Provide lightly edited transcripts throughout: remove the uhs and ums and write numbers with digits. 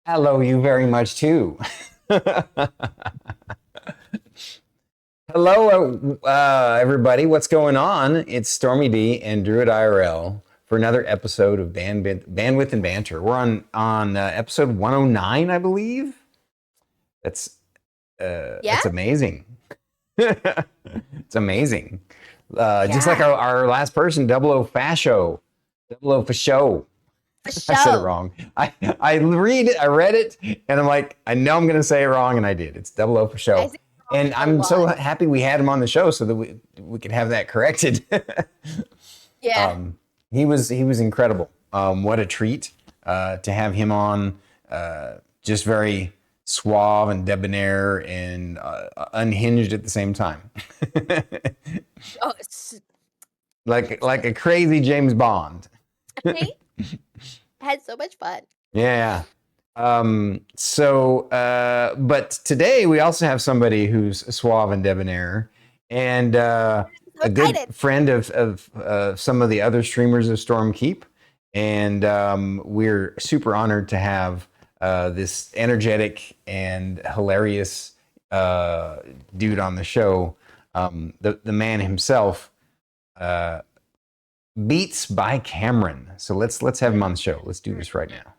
Hello, you very much too. Hello, everybody. What's going on? It's Stormy D and Druid IRL for another episode of Bandwidth and Banter. We're on episode 109, I believe. That's Yeah? that's amazing. It's amazing. Just like Yeah. our last person, Double O Fascio. Double O Fascio. For I said it show. wrong. I read it, and I'm like, I know I'm going to say it wrong, and I did. It's Double O for I show, say and a I'm so lot. happy we had him on the show so that we could have that corrected. Yeah. He was incredible. What a treat to have him on. Just very suave and debonair and unhinged at the same time, Oh, like a crazy James Bond. I had so much fun. Yeah. But today we also have somebody who's suave and debonair and So a good excited. friend of some of the other streamers of Stormkeep. And we're super honored to have this energetic and hilarious dude on the show. The man himself, Beats by Cameron. So let's have him on the show. Let's do this right now.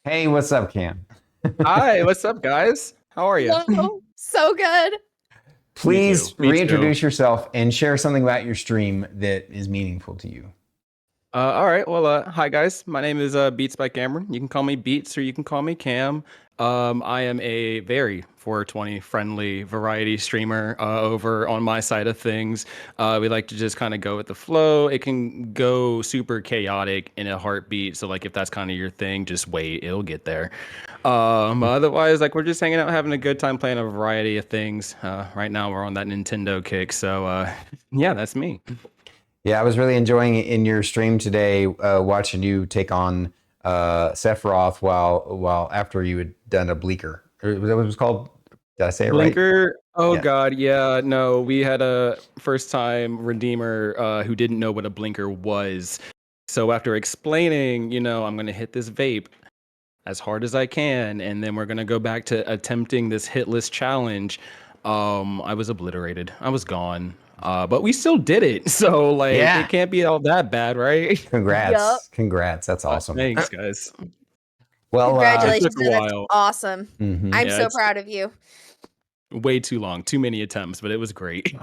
Hey, what's up, Cam? Hi, what's up, guys? How are you? Hello. So good. Please Me too. reintroduce yourself and share something about your stream that is meaningful to you. All right. Well, hi guys. My name is Beats by Cameron. You can call me Beats or you can call me Cam. I am a very 420 friendly variety streamer over on my side of things. We like to just kind of go with the flow. It can go super chaotic in a heartbeat. So like if that's kind of your thing, just wait, it'll get there. Otherwise, like we're just hanging out, having a good time playing a variety of things. Right now we're on that Nintendo kick. So yeah, that's me. Yeah, I was really enjoying in your stream today, watching you take on Sephiroth while after you had done a Bleaker. Or was that what it was called? Did I say it right? Blinker. Oh Yeah. God, yeah. No, we had a first time redeemer who didn't know what a blinker was. So after explaining, I'm gonna hit this vape as hard as I can, and then we're gonna go back to attempting this hitless challenge. I was obliterated. I was gone. But we still did it. So like Yeah. it can't be all that bad, right? Congrats. Yup. Congrats. That's awesome. Thanks, guys. Well, Congratulations. It took a That's while. awesome. mhm. I'm Yeah, so it's proud of you. way too long, too many attempts, but it was great.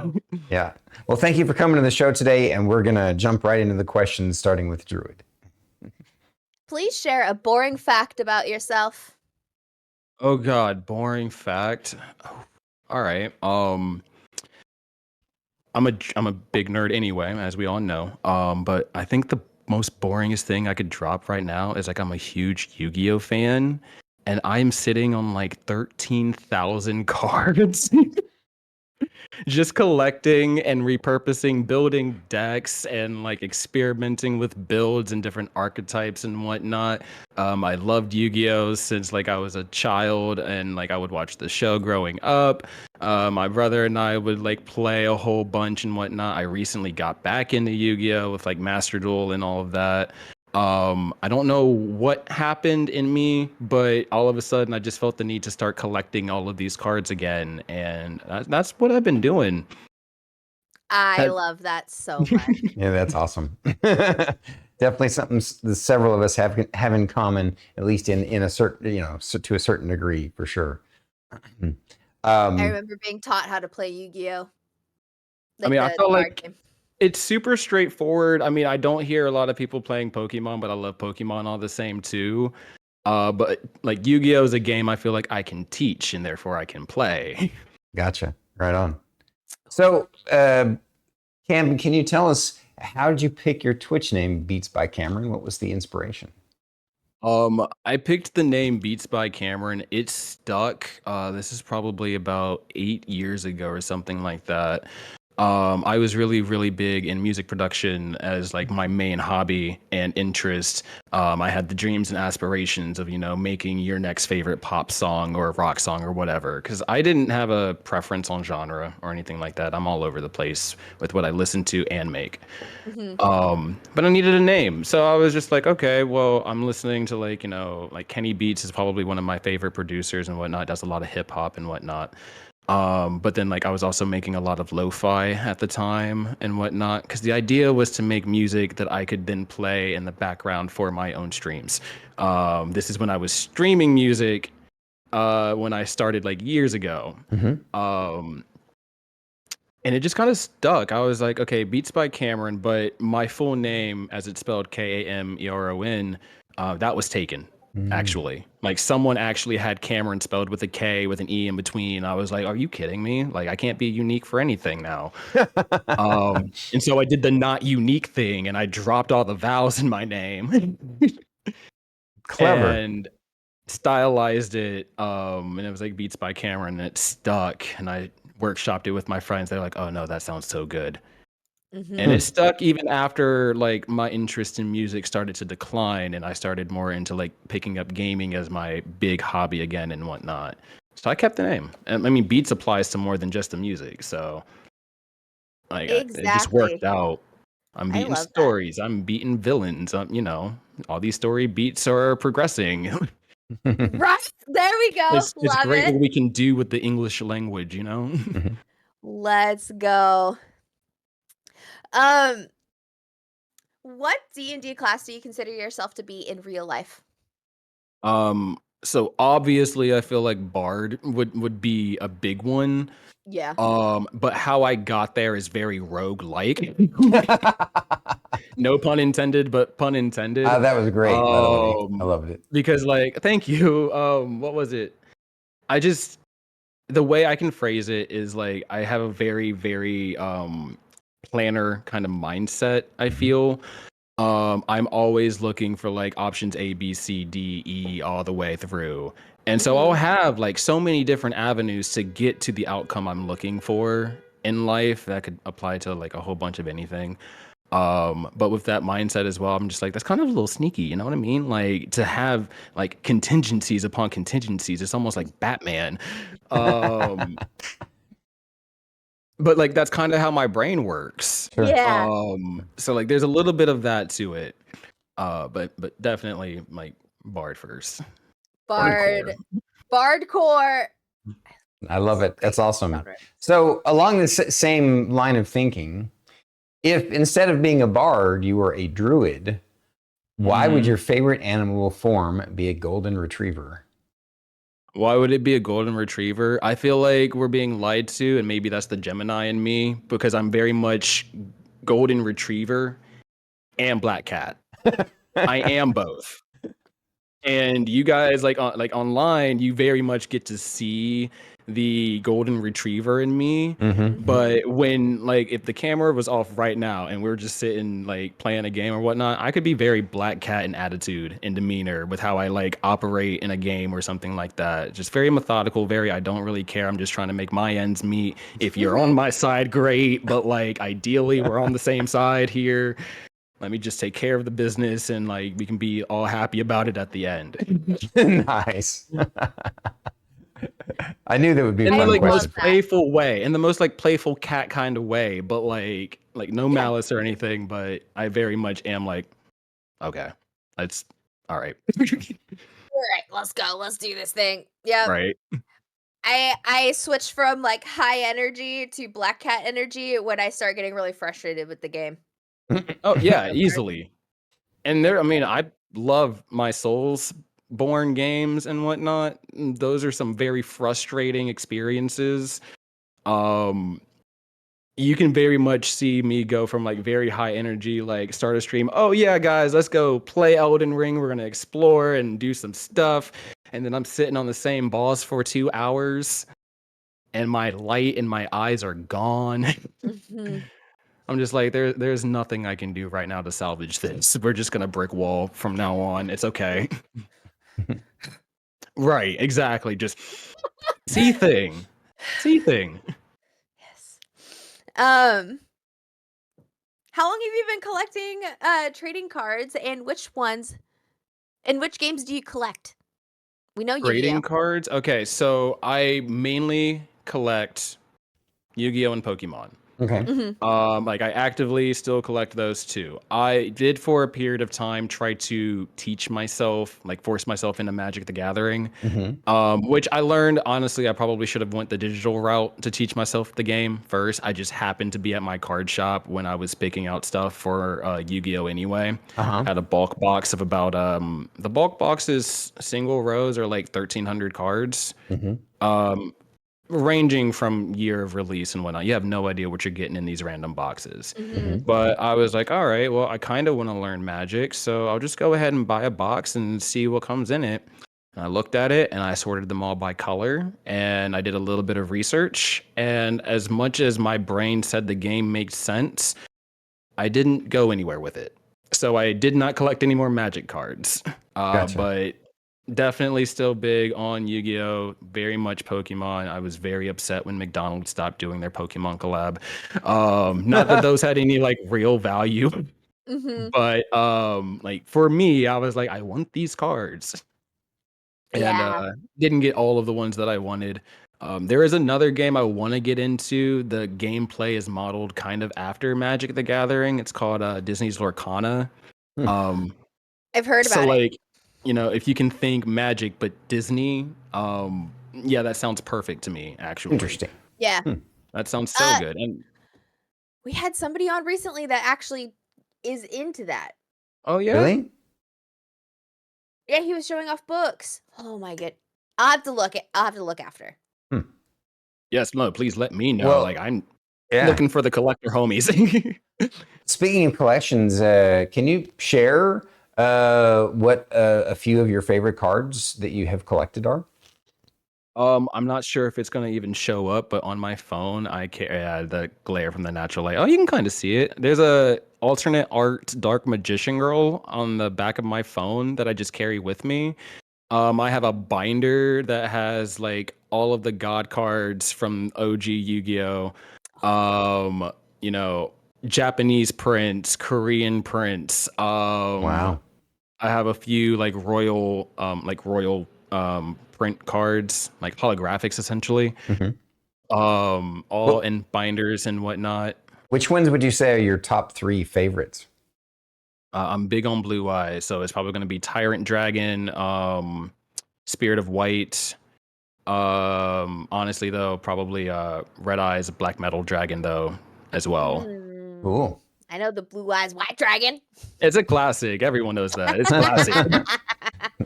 Yeah. Well, thank you for coming to the show today, and we're gonna jump right into the questions, starting with Druid. Please share a boring fact about yourself. Oh God, boring fact. All right. I'm a big nerd anyway, as we all know. But I think the most boringest thing I could drop right now is like I'm a huge Yu-Gi-Oh fan, and I'm sitting on like 13,000 cards. Just collecting and repurposing, building decks, and like experimenting with builds and different archetypes and whatnot. I loved Yu-Gi-Oh since like I was a child, and like I would watch the show growing up. My brother and I would like play a whole bunch and whatnot. I recently got back into Yu-Gi-Oh with like Master Duel and all of that. I don't know what happened in me, but all of a sudden I just felt the need to start collecting all of these cards again, and that's what I've been doing. I love that so much. Yeah, that's awesome. Definitely something several of us have in common, at least in a certain, to a certain degree, for sure. I remember being taught how to play Yu-Gi-Oh. I mean, I felt card like game. it's super straightforward. I mean, I don't hear a lot of people playing Pokemon, but I love Pokemon all the same too. But like Yu-Gi-Oh is a game I feel like I can teach and therefore I can play. Gotcha. Right on. So, Cam, can you tell us how did you pick your Twitch name, Beats by Cameron? What was the inspiration? I picked the name Beats by Cameron. It stuck. This is probably about 8 years ago or something like that. I was really, really big in music production as like my main hobby and interest. I had the dreams and aspirations of, making your next favorite pop song or rock song or whatever. Because I didn't have a preference on genre or anything like that. I'm all over the place with what I listen to and make. Mhm. But I needed a name. So I was just like, okay, well, I'm listening to like Kenny Beats is probably one of my favorite producers and whatnot, does a lot of hip hop and whatnot. But then like I was also making a lot of lo-fi at the time and whatnot, because the idea was to make music that I could then play in the background for my own streams. This is when I was streaming music, when I started like years ago. Um, and it just kind of stuck. I was like, okay, Beats by Cameron, but my full name, as it's spelled Kameron, that was taken. Actually, like someone actually had Cameron spelled with a K with an E in between. I was like, are you kidding me? Like I can't be unique for anything now. And so I did the not unique thing and I dropped all the vowels in my name Clever. and stylized it. And it was like Beats by Cameron and it stuck. And I workshopped it with my friends. They're like, oh no, that sounds so good. And it stuck even after like my interest in music started to decline and I started more into like picking up gaming as my big hobby again and whatnot. So I kept the name. And I mean, Beats applies to more than just the music. So like it just worked Exactly. out. I'm I beating love that. stories. I'm beating villains. All these story beats are progressing. Right. There we go. It's Love great what it. we can do with the English language. Let's go. Um, what D&D class do you consider yourself to be in real life? So obviously I feel like Bard would be a big one. Yeah. But how I got there is very rogue-like. No pun intended, but pun intended. That was great, by the way. I loved it. Because like, thank you. What was it? I just the way I can phrase it is like I have a very, very planner kind of mindset, I feel. I'm always looking for like options A, B, C, D, E all the way through. And so I'll have like so many different avenues to get to the outcome I'm looking for in life that could apply to like a whole bunch of anything. But with that mindset as well, I'm just like, that's kind of a little sneaky, you know what I mean? Like to have like contingencies upon contingencies, it's almost like Batman. Um, but like that's kind of how my brain works. Sure. Yeah. So like there's a little bit of that to it. But definitely like Bard first. Bard. Bardcore. I love it. That's awesome. Genre. So, along the same line of thinking, if instead of being a bard, you were a druid, why would your favorite animal form be a golden retriever? Why would it be a golden retriever? I feel like we're being lied to, and maybe that's the Gemini in me because I'm very much golden retriever and black cat. I am both. And you guys like online, you very much get to see the golden retriever in me. But when like if the camera was off right now and we're just sitting like playing a game or whatnot, I could be very black cat in attitude and demeanor with how I like operate in a game or something like that. Just very methodical, very I don't really care. I'm just trying to make my ends meet. If you're on my side, great. But like ideally we're on the same side here. Let me just take care of the business and like we can be all happy about it at the end. Nice. I knew that would be a In the fun like question. most playful way, in the most like playful cat kind of way, but like no malice or anything, but I very much am like, okay, that's all right. All right, let's go. Let's do this thing. Yeah. Right. I switched from like high energy to black cat energy when I start getting really frustrated with the game. Oh yeah, easily. And there, I mean, I love my Souls born games and whatnot. Those are some very frustrating experiences. You can very much see me go from like very high energy, like start a stream. Oh yeah, guys, let's go play Elden Ring. We're gonna explore and do some stuff. And then I'm sitting on the same boss for 2 hours, and my light in my eyes are gone. I'm just like, there's nothing I can do right now to salvage this. We're just gonna brick wall from now on. It's okay. Right, exactly. Just see thing. Yes. How long have you been collecting trading cards, and which games do you collect? We know Trading Yu-Gi-Oh. cards. Okay, so I mainly collect Yu-Gi-Oh and Pokemon. Okay. Mm-hmm. Like I actively still collect those too. I did for a period of time try to teach myself, like force myself into Magic the Gathering, which I learned honestly I probably should have went the digital route to teach myself the game first. I just happened to be at my card shop when I was picking out stuff for Yu-Gi-Oh anyway. Had a bulk box of about the bulk box's single rows are like 1,300 cards. Ranging from year of release and whatnot. You have no idea what you're getting in these random boxes. Mm-hmm. But I was like, all right, well, I kind of want to learn Magic, so I'll just go ahead and buy a box and see what comes in it. And I looked at it and I sorted them all by color and I did a little bit of research. And as much as my brain said the game makes sense, I didn't go anywhere with it. So I did not collect any more Magic cards. Gotcha. But definitely still big on Yu-Gi-Oh! Very much Pokemon. I was very upset when McDonald's stopped doing their Pokemon collab. Not that those had any like real value, Mm-hmm. but like for me, I was like, I want these cards. And Yeah. didn't get all of the ones that I wanted. There is another game I want to get into. The gameplay is modeled kind of after Magic the Gathering. It's called Disney's Lorcana. Um, I've heard so about it. like, you know, if you can think Magic but Disney, yeah, that sounds perfect to me, actually. Interesting. Yeah. That sounds so good. And We had somebody on recently that actually is into that. oh yeah. Really? Yeah, he was showing off books. Oh my god. I'll have to look after. Yes, no, please let me know. Well, like I'm Yeah. looking for the collector homies. Speaking of collections, can you share what a few of your favorite cards that you have collected are? I'm not sure if it's gonna even show up, but on my phone, I can the glare from the natural light. Oh, you can kind of see it. There's a alternate art Dark Magician Girl on the back of my phone that I just carry with me. I have a binder that has like all of the God cards from OG Yu-Gi-Oh. You know, Japanese prints, Korean prints. Wow. I have a few like royal print cards, like holographics essentially. All Well, in binders and whatnot. which ones would you say are your top 3 favorites? I'm big on Blue Eyes, so it's probably going to be Tyrant Dragon, Spirit of White. Honestly though, probably Red Eyes, Black Metal Dragon though as well. Cool. I know the Blue Eyes White Dragon. It's a classic. Everyone knows that. It's classic.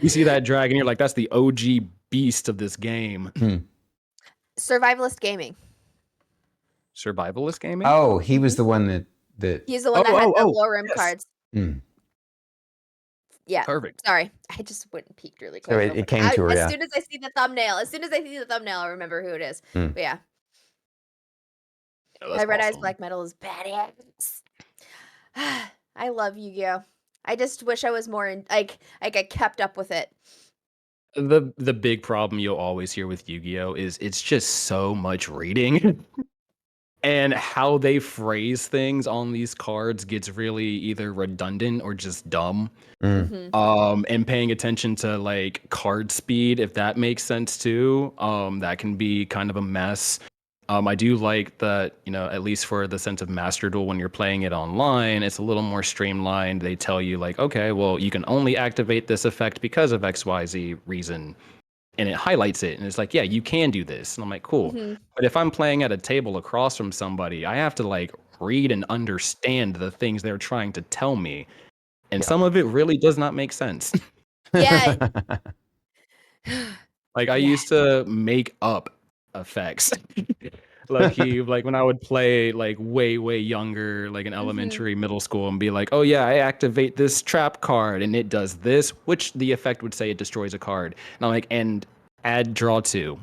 You see that dragon, you're like, that's the OG beast of this game. Survivalist Gaming. Survivalist gaming? Oh, he was the one that He's the one that had the low rim yes. cards. Yeah. Perfect. Sorry. I just went and peeked really So quick. it came to her, As soon as I see the thumbnail, I remember who it is. But yeah. Oh, that's Red Eyes awesome. Black Metal is badass. I love Yu-Gi-Oh! I just wish I was more in, like I kept up with it. The big problem you'll always hear with Yu-Gi-Oh is it's just so much reading. And how they phrase things on these cards gets really either redundant or just dumb. And paying attention to like card speed, if that makes sense too, that can be kind of a mess. I do like that, you know, at least for the sense of Master Duel, when you're playing it online, it's a little more streamlined. They tell you like, okay, well, you can only activate this effect because of XYZ reason. And it highlights it. And it's like, yeah, you can do this. And I'm like, cool. But if I'm playing at a table across from somebody, I have to like read and understand the things they're trying to tell me. And some of it really does not make sense. Yeah. Like I used to make up effects. Like when I would play like way younger, like in elementary, middle school, and be like, oh yeah, I activate this trap card and it does this, which the effect would say it destroys a card. And I'm like, and add draw 2.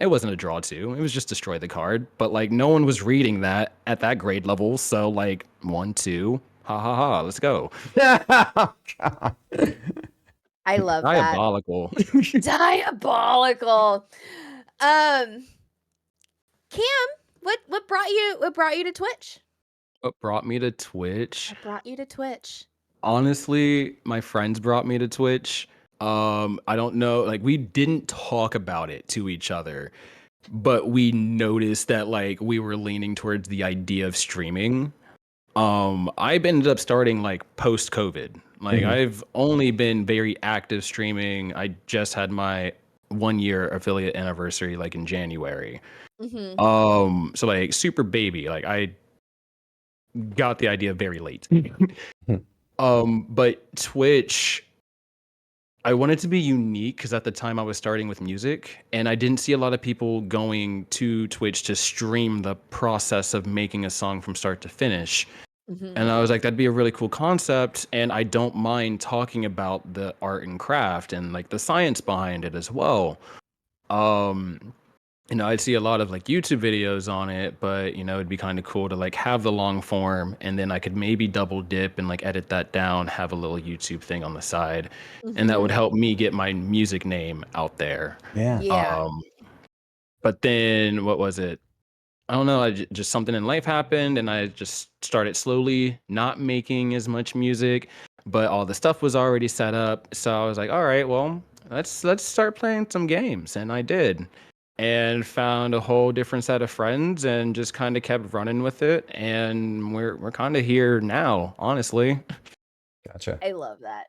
It wasn't a draw 2, it was just destroy the card. But like no one was reading that at that grade level, so like 1, 2, ha ha ha, let's go. Oh, God. I love Diabolical. that. Diabolical. Cam, What brought you to Twitch? What brought me to Twitch? What brought you to Twitch? Honestly, my friends brought me to Twitch. I don't know, like we didn't talk about it to each other, but we noticed that like we were leaning towards the idea of streaming. I ended up starting like post COVID. Like Mhm. I've only been very active streaming. I just had my 1 year affiliate anniversary like in January. Mm-hmm. So like super baby. Like I got the idea very late. But Twitch, I wanted to be unique because at the time I was starting with music and I didn't see a lot of people going to Twitch to stream the process of making a song from start to finish. Mm-hmm. And I was like, that'd be a really cool concept. And I don't mind talking about the art and craft and like the science behind it as well. Um, I'd see a lot of like YouTube videos on it, but it'd be kind of cool to like have the long form and then I could maybe double dip and like edit that down, have a little YouTube thing on the side. And that would Mm-hmm. help me get my music name out there. Yeah. Yeah. But then what was it? I don't know. Just something in life happened, and I just started slowly not making as much music, but all the stuff was already set up. So I was like, all right, well, let's start playing some games, and I did, and found a whole different set of friends, and just kind of kept running with it, and we're kind of here now, honestly. Gotcha. I love that.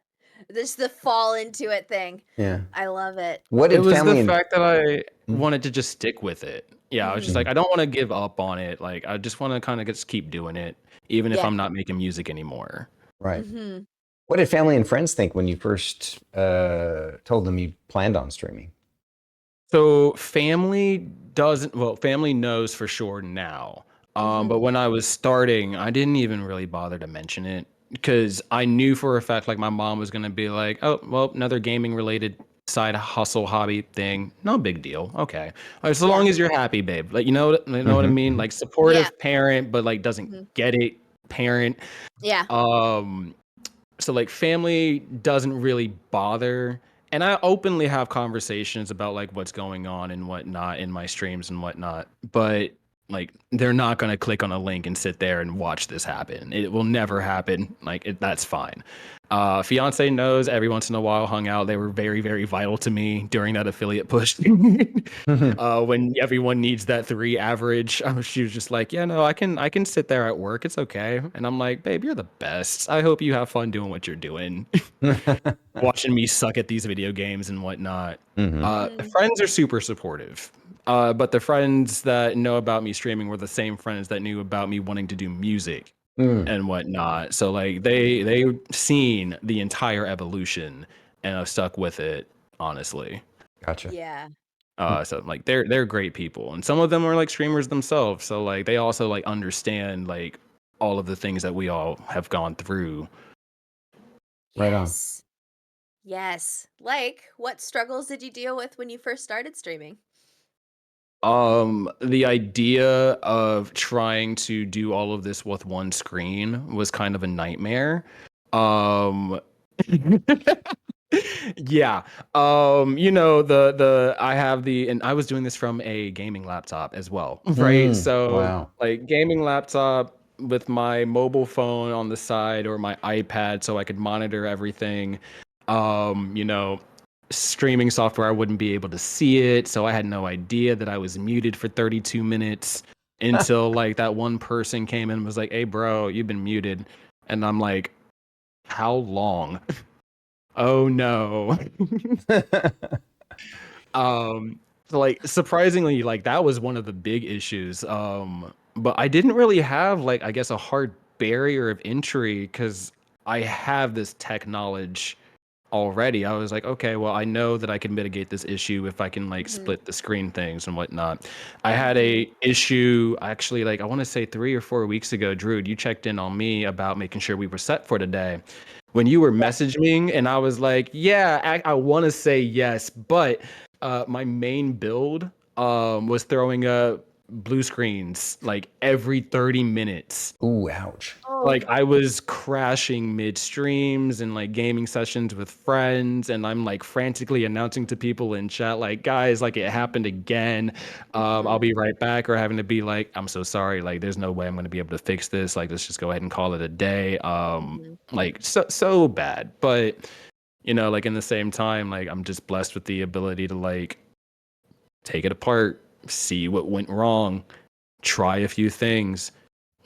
This the fall into it thing. Yeah. I love it. What It did was the family and fact that I Mhm. wanted to just stick with it. Yeah, I was just Mm-hmm. like, I don't want to give up on it. Like, I just want to kind of just keep doing it, even if Yeah. I'm not making music anymore. Right. Mm-hmm. What did family and friends think when you first told them you planned on streaming? So family knows for sure now. But Mm-hmm. when I was starting, I didn't even really bother to mention it because I knew for a fact like my mom was gonna be like, "Oh, well, another gaming related side hustle hobby thing. No big deal. Okay, so Yeah. long as you're happy, babe. Like you know what I Mhm, mean? mhm. Like Yeah. supportive parent, but like doesn't Mm-hmm. get it parent. Yeah. Um, so like family doesn't really bother, and I openly have conversations about like what's going on and whatnot in my streams and whatnot, but like they're not going to click on a link and sit there and watch this happen. It will never happen. Like that's fine. Fiance knows, every once in a while hung out. They were very very vital to me during that affiliate push. When everyone needs that 3 average, she was just like, yeah, no, I can sit there at work, it's okay. And I'm like, babe, you're the best. I hope you have fun doing what you're doing. Watching me suck at these video games and whatnot. Mhm. The Mm-hmm. friends are super supportive. But the friends that know about me streaming were the same friends that knew about me wanting to do music Mm, and whatnot. So like they seen the entire evolution and have stuck with it, honestly. gotcha. Yeah. So like they're great people, and some of them are like streamers themselves. So like they also like understand like all of the things that we all have gone through. Right on. Yes. Yes. Like, what struggles did you deal with when you first started streaming? The idea of trying to do all of this with one screen was kind of a nightmare. Um, yeah. The I have and I was doing this from a gaming laptop as well, right? So Wow. like gaming laptop with my mobile phone on the side or my iPad so I could monitor everything. Um, you know, Streaming software, I wouldn't be able to see it, so I had no idea that I was muted for 32 minutes until like that one person came in and was like, "Hey bro, you've been muted." And I'm like, "How long?" Oh no. So like surprisingly, like that was one of the big issues. But I didn't really have like I guess a hard barrier of entry because I have this tech knowledge already. I was like, okay, well, I know that I can mitigate this issue if I can like Mm-hmm. split the screen things and whatnot. I had Mm-hmm. a issue actually, like I want to say 3 or 4 weeks ago. Drew, you checked in on me about making sure we were set for today. When you were messaging, and I was like, yeah, I want to say yes, but my main build was throwing a blue screens like every 30 minutes. Ooh, ouch. Like Oh. I was crashing mid streams and like gaming sessions with friends, and I'm like frantically announcing to people in chat, like, guys, like it happened again. I'll be right back, or having to be like, I'm so sorry, like there's no way I'm gonna be able to fix this. Like let's just go ahead and call it a day. Like so bad. But like in the same time, like I'm just blessed with the ability to like take it apart, see what went wrong, try a few things.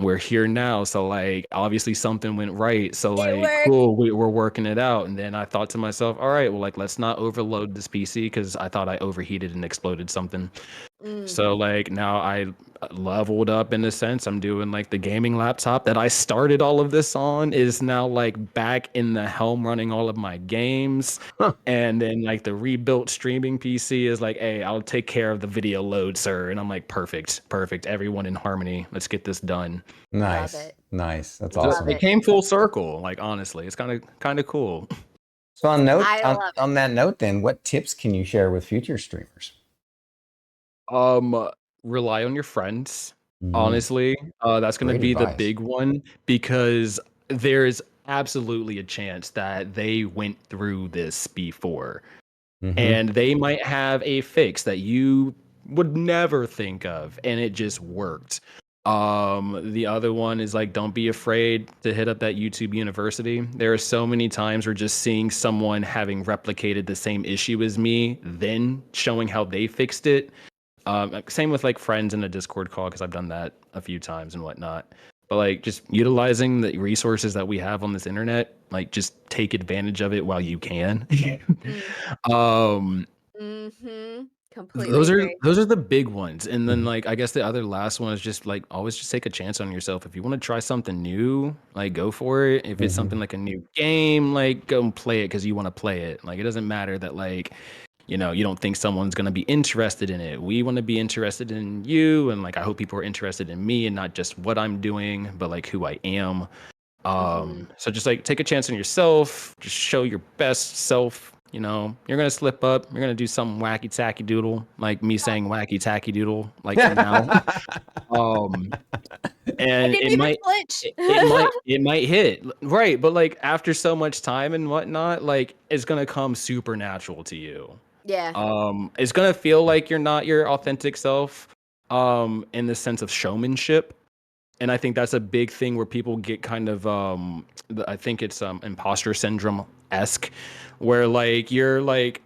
We're here now, so like obviously something went right, so like worked. cool, we're working it out. And then I thought to myself, all right, well, like let's not overload this PC, because I thought I overheated and exploded something. So like now I leveled up in a sense. I'm doing like the gaming laptop that I started all of this on is now like back in the helm running all of my games. And then like the rebuilt streaming PC is like, hey, I'll take care of the video load, sir. And I'm like, perfect. Everyone in harmony. Let's get this done. Nice. it. Nice. That's Love awesome. It came full circle. Like honestly, it's kind of cool. So on I love it. on that note, then, what tips can you share with future streamers? Rely on your friends. Mm, Honestly, that's going to great be the advice. big one, because there's absolutely a chance that they went through this before, Mhm. and they might have a fix that you would never think of, and it just worked. The other one is like, don't be afraid to hit up that YouTube University. There are so many times where just seeing someone having replicated the same issue as me, then showing how they fixed it. Same with like friends in a Discord call, because I've done that a few times and whatnot. But like just utilizing the resources that we have on this internet, like just take advantage of it while you can. um, Completely those are agree. those are the big ones. And then Mhm. like I guess the other last one is just like always just take a chance on yourself. If you want to try something new, like go for it. If it's something like a new game, like go and play it because you want to play it. Like it doesn't matter that like you don't think someone's going to be interested in it. We want to be interested in you, and like I hope people are interested in me and not just what I'm doing, but like who I am. So just like take a chance on yourself, just show your best self. You're gonna slip up, you're gonna do something wacky tacky doodle, like me saying wacky tacky doodle like now. um I and didn't even flinch. it might hit right, but like after so much time and whatnot, like it's gonna come supernatural to you. Yeah. It's gonna feel like you're not your authentic self, in the sense of showmanship. And I think that's a big thing where people get kind of, I think it's imposter syndrome esque, where like you're like,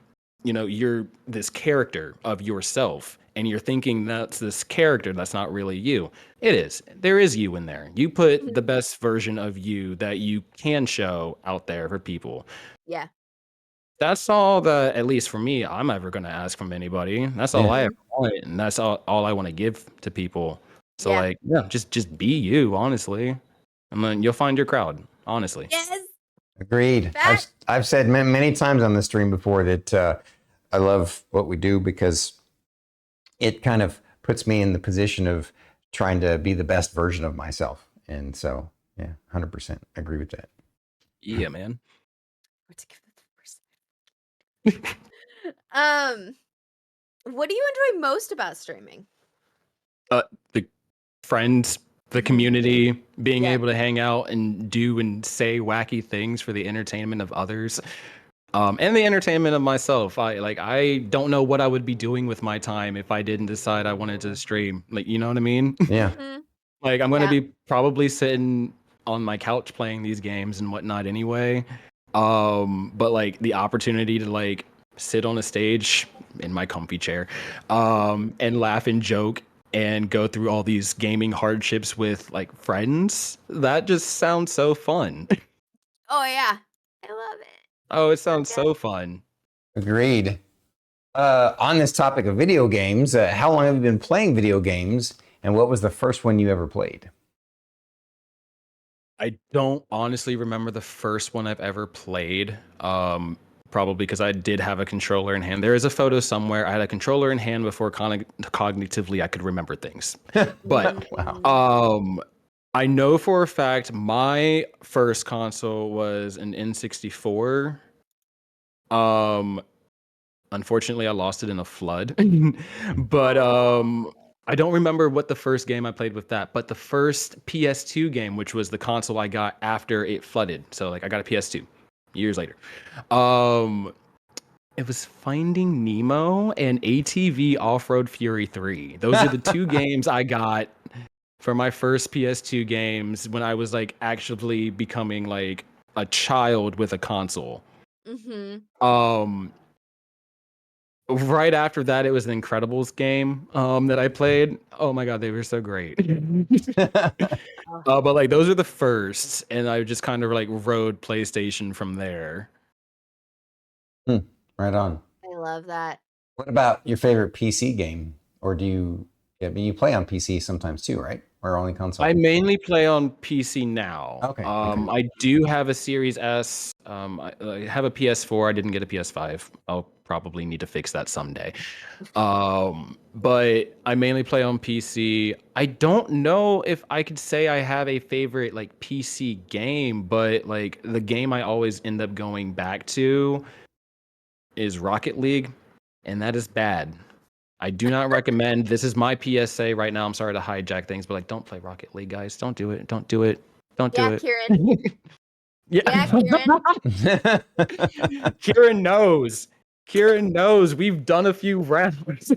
you're this character of yourself, and you're thinking that's this character that's not really you. It is. There is you in there. You put the best version of you that you can show out there for people. Yeah. That's all that, at least for me, I'm ever going to ask from anybody. That's all Yeah. I ever want, and that's all I want to give to people. So Yeah. like, yeah, just be you, honestly, and then you'll find your crowd. Honestly. Yes. Agreed. That- I've said many times on the stream before that I love what we do because it kind of puts me in the position of trying to be the best version of myself. And so, yeah, 100% agree with that. Yeah, man. What do you enjoy most about streaming? The friends, the community, being Yeah. able to hang out and do and say wacky things for the entertainment of others. And the entertainment of myself. I don't know what I would be doing with my time if I didn't decide I wanted to stream. Like, you know what I mean? Yeah. Like I'm gonna Yeah. be probably sitting on my couch playing these games and whatnot anyway. But like the opportunity to like sit on a stage in my comfy chair, and laugh and joke and go through all these gaming hardships with like friends, that just sounds so fun. Oh yeah. I love it. Oh, it sounds so fun. Agreed. On this topic of video games, how long have you been playing video games, and what was the first one you ever played? I don't honestly remember the first one I've ever played. Probably because I did have a controller in hand. There is a photo somewhere. I had a controller in hand before cognitively I could remember things. But Wow. I know for a fact my first console was an N64. Unfortunately, I lost it in a flood. But I don't remember what the first game I played with that, but the first PS2 game, which was the console I got after it flooded. So like I got a PS2 years later. Um, it was Finding Nemo and ATV Off-Road Fury 3. Those are the two games I got for my first PS2 games when I was like actually becoming like a child with a console. Um, right after that, it was an Incredibles game that I played. Oh my god, they were so great. But like those are the firsts, and I just kind of like rode PlayStation from there. Right on. I love that. What about your favorite PC game? Or do you? I mean, you play on PC sometimes too, right? Or only console? I mainly play on PC now. Okay. I do have a Series S. I have a PS4. I didn't get a PS5. I'll probably need to fix that someday. But I mainly play on PC. I don't know if I could say I have a favorite like PC game, but like the game I always end up going back to is Rocket League, and that is bad. I do not recommend. This is my PSA right now. I'm sorry to hijack things, but like, don't play Rocket League, guys. Don't do it. Don't do it. Don't do it. Kieran. Yeah, Kieran. Kieran knows. Kieran knows. We've done a few rounds.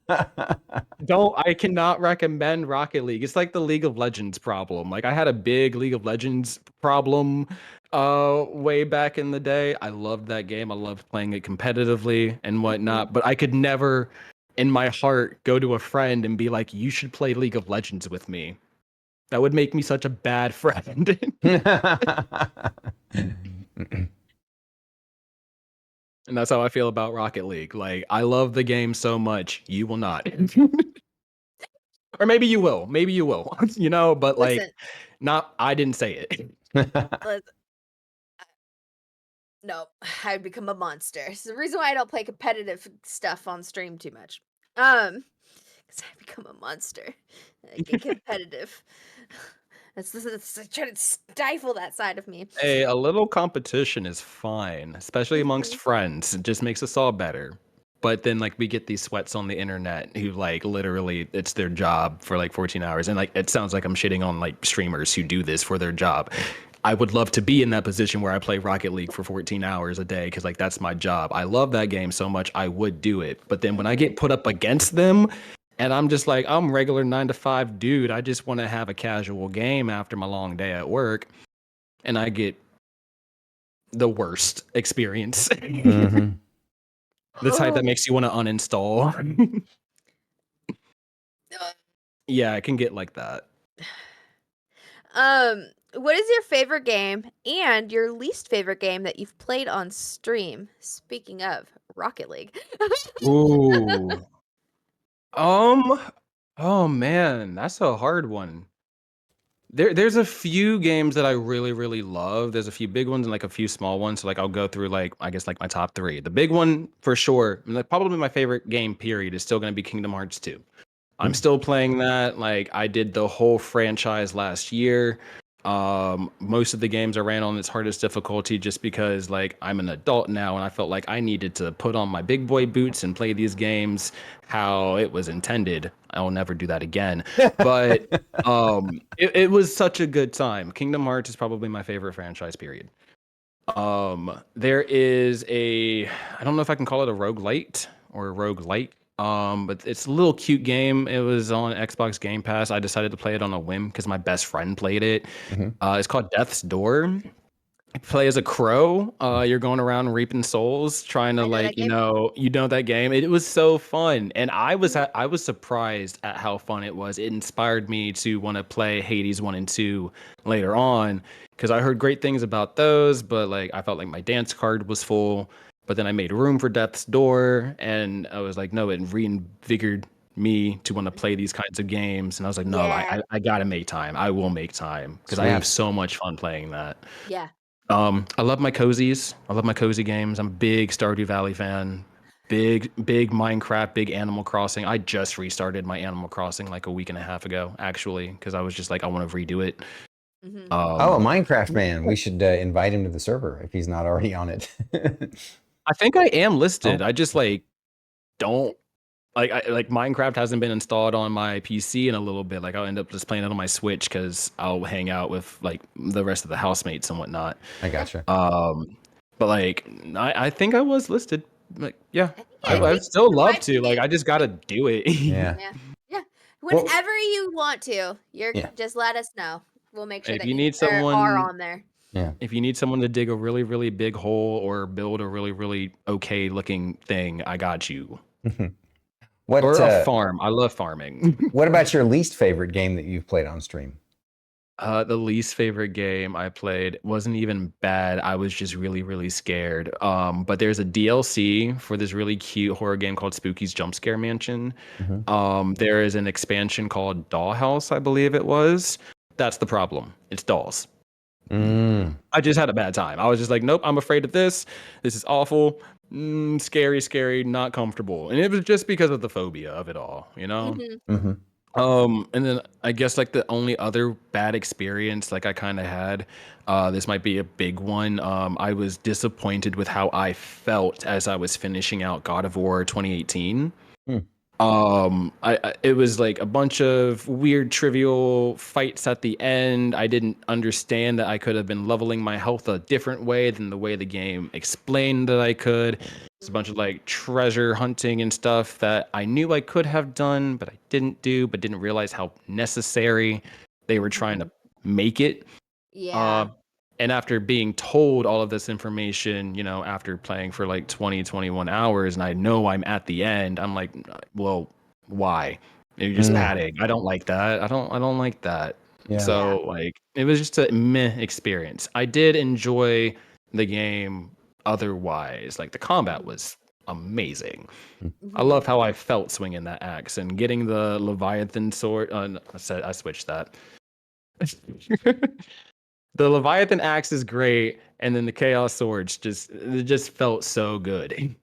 I cannot recommend Rocket League. It's like the League of Legends problem. Like I had a big League of Legends problem way back in the day. I loved that game. I loved playing it competitively and whatnot, but I could never in my heart go to a friend and be like, you should play League of Legends with me. That would make me such a bad friend. And that's how I feel about Rocket League. Like, I love the game so much. You will not. Or maybe you will. Maybe you will. You know, but like, I didn't say it. No, I'd become a monster. It's the reason why I don't play competitive stuff on stream too much. Because I become a monster. I get competitive. I try to stifle that side of me. Hey, a little competition is fine, especially amongst friends. It just makes us all better. But then like we get these sweats on the internet who like literally it's their job for like 14 hours. And like it sounds like I'm shitting on like streamers who do this for their job. I would love to be in that position where I play Rocket League for 14 hours a day because like that's my job. I love that game so much I would do it. But then when I get put up against them and I'm just like, I'm regular 9-to-5 dude. I just want to have a casual game after my long day at work. And I get the worst experience. The type that makes you want to uninstall. Yeah, it can get like that. What is your favorite game and your least favorite game that you've played on stream? Speaking of Rocket League. Ooh. Oh man, that's a hard one. There's a few games that I really, really love. There's a few big ones and like a few small ones. So like I'll go through like I guess like my top 3. The big one for sure, and like probably my favorite game period is still gonna be Kingdom Hearts 2. I'm still playing that. Like I did the whole franchise last year. Most of the games I ran on its hardest difficulty just because like I'm an adult now and I felt like I needed to put on my big boy boots and play these games how it was intended. I will never do that again. But it was such a good time. Kingdom Hearts is probably my favorite franchise period. There is I don't know if I can call it a roguelite or a roguelite. But it's a little cute game. It was on Xbox Game Pass. I decided to play it on a whim because my best friend played it. It's called Death's Door. You play as a crow. You're going around reaping souls, trying to like, you know that game. It was so fun, and I was surprised at how fun it was. It inspired me to want to play Hades 1 and 2 later on because I heard great things about those, but like I felt like my dance card was full. But then I made room for Death's Door, and I was like, no, it reinvigorated me to want to play these kinds of games. And I was like, no, I gotta make time. I will make time because I have so much fun playing that. Yeah. I love my cozies. I love my cozy games. I'm a big Stardew Valley fan. Big Minecraft, big Animal Crossing. I just restarted my Animal Crossing like a week and a half ago, actually, because I was just like, I want to redo it. A Minecraft man. We should invite him to the server if he's not already on it. I think I am listed. I just like don't like Minecraft hasn't been installed on my PC in a little bit. Like I'll end up just playing it on my Switch because I'll hang out with like the rest of the housemates and whatnot. I gotcha. But like I think I was listed. Like yeah, I I think still you love might to. be. Like I just gotta do it. Yeah. Yeah. Well, Whenever you want to, Yeah. just let us know. We'll make sure If that you you need are someone, on there. Yeah. if you need someone to dig a really really big hole or build a really really okay looking thing, I got you. What Or a farm. I love farming. What about your least favorite game that you've played on stream? The least favorite game I played wasn't even bad. I was just really, really scared. But there's a DLC for this really cute horror game called Spooky's Jump Scare Mansion. There is an expansion called Dollhouse, I believe it was. That's the problem. It's dolls. I just had a bad time. I was just like, nope, I'm afraid of this. This is awful. Scary, scary, not comfortable. And it was just because of the phobia of it all, you know? Mm-hmm. And then I guess like the only other bad experience like I kind of had, this might be a big one. I was disappointed with how I felt as I was finishing out God of War 2018. It was like a bunch of weird trivial fights at the end. I didn't understand that I could have been leveling my health a different way than the way the game explained that I could. It's a bunch of like treasure hunting and stuff that I knew I could have done, but I didn't do, but didn't realize how necessary they were trying to make it. Yeah. And after being told all of this information, you know, after playing for like 20, 21 hours, and I know I'm at the end, I'm like, well, why? You're just padding. I don't like that. I don't like that. Yeah. So like it was just a meh experience. I did enjoy the game otherwise. Like the combat was amazing. I love how I felt swinging that axe and getting the Leviathan sword. I switched that. The Leviathan axe is great, and then the Chaos swords just felt so good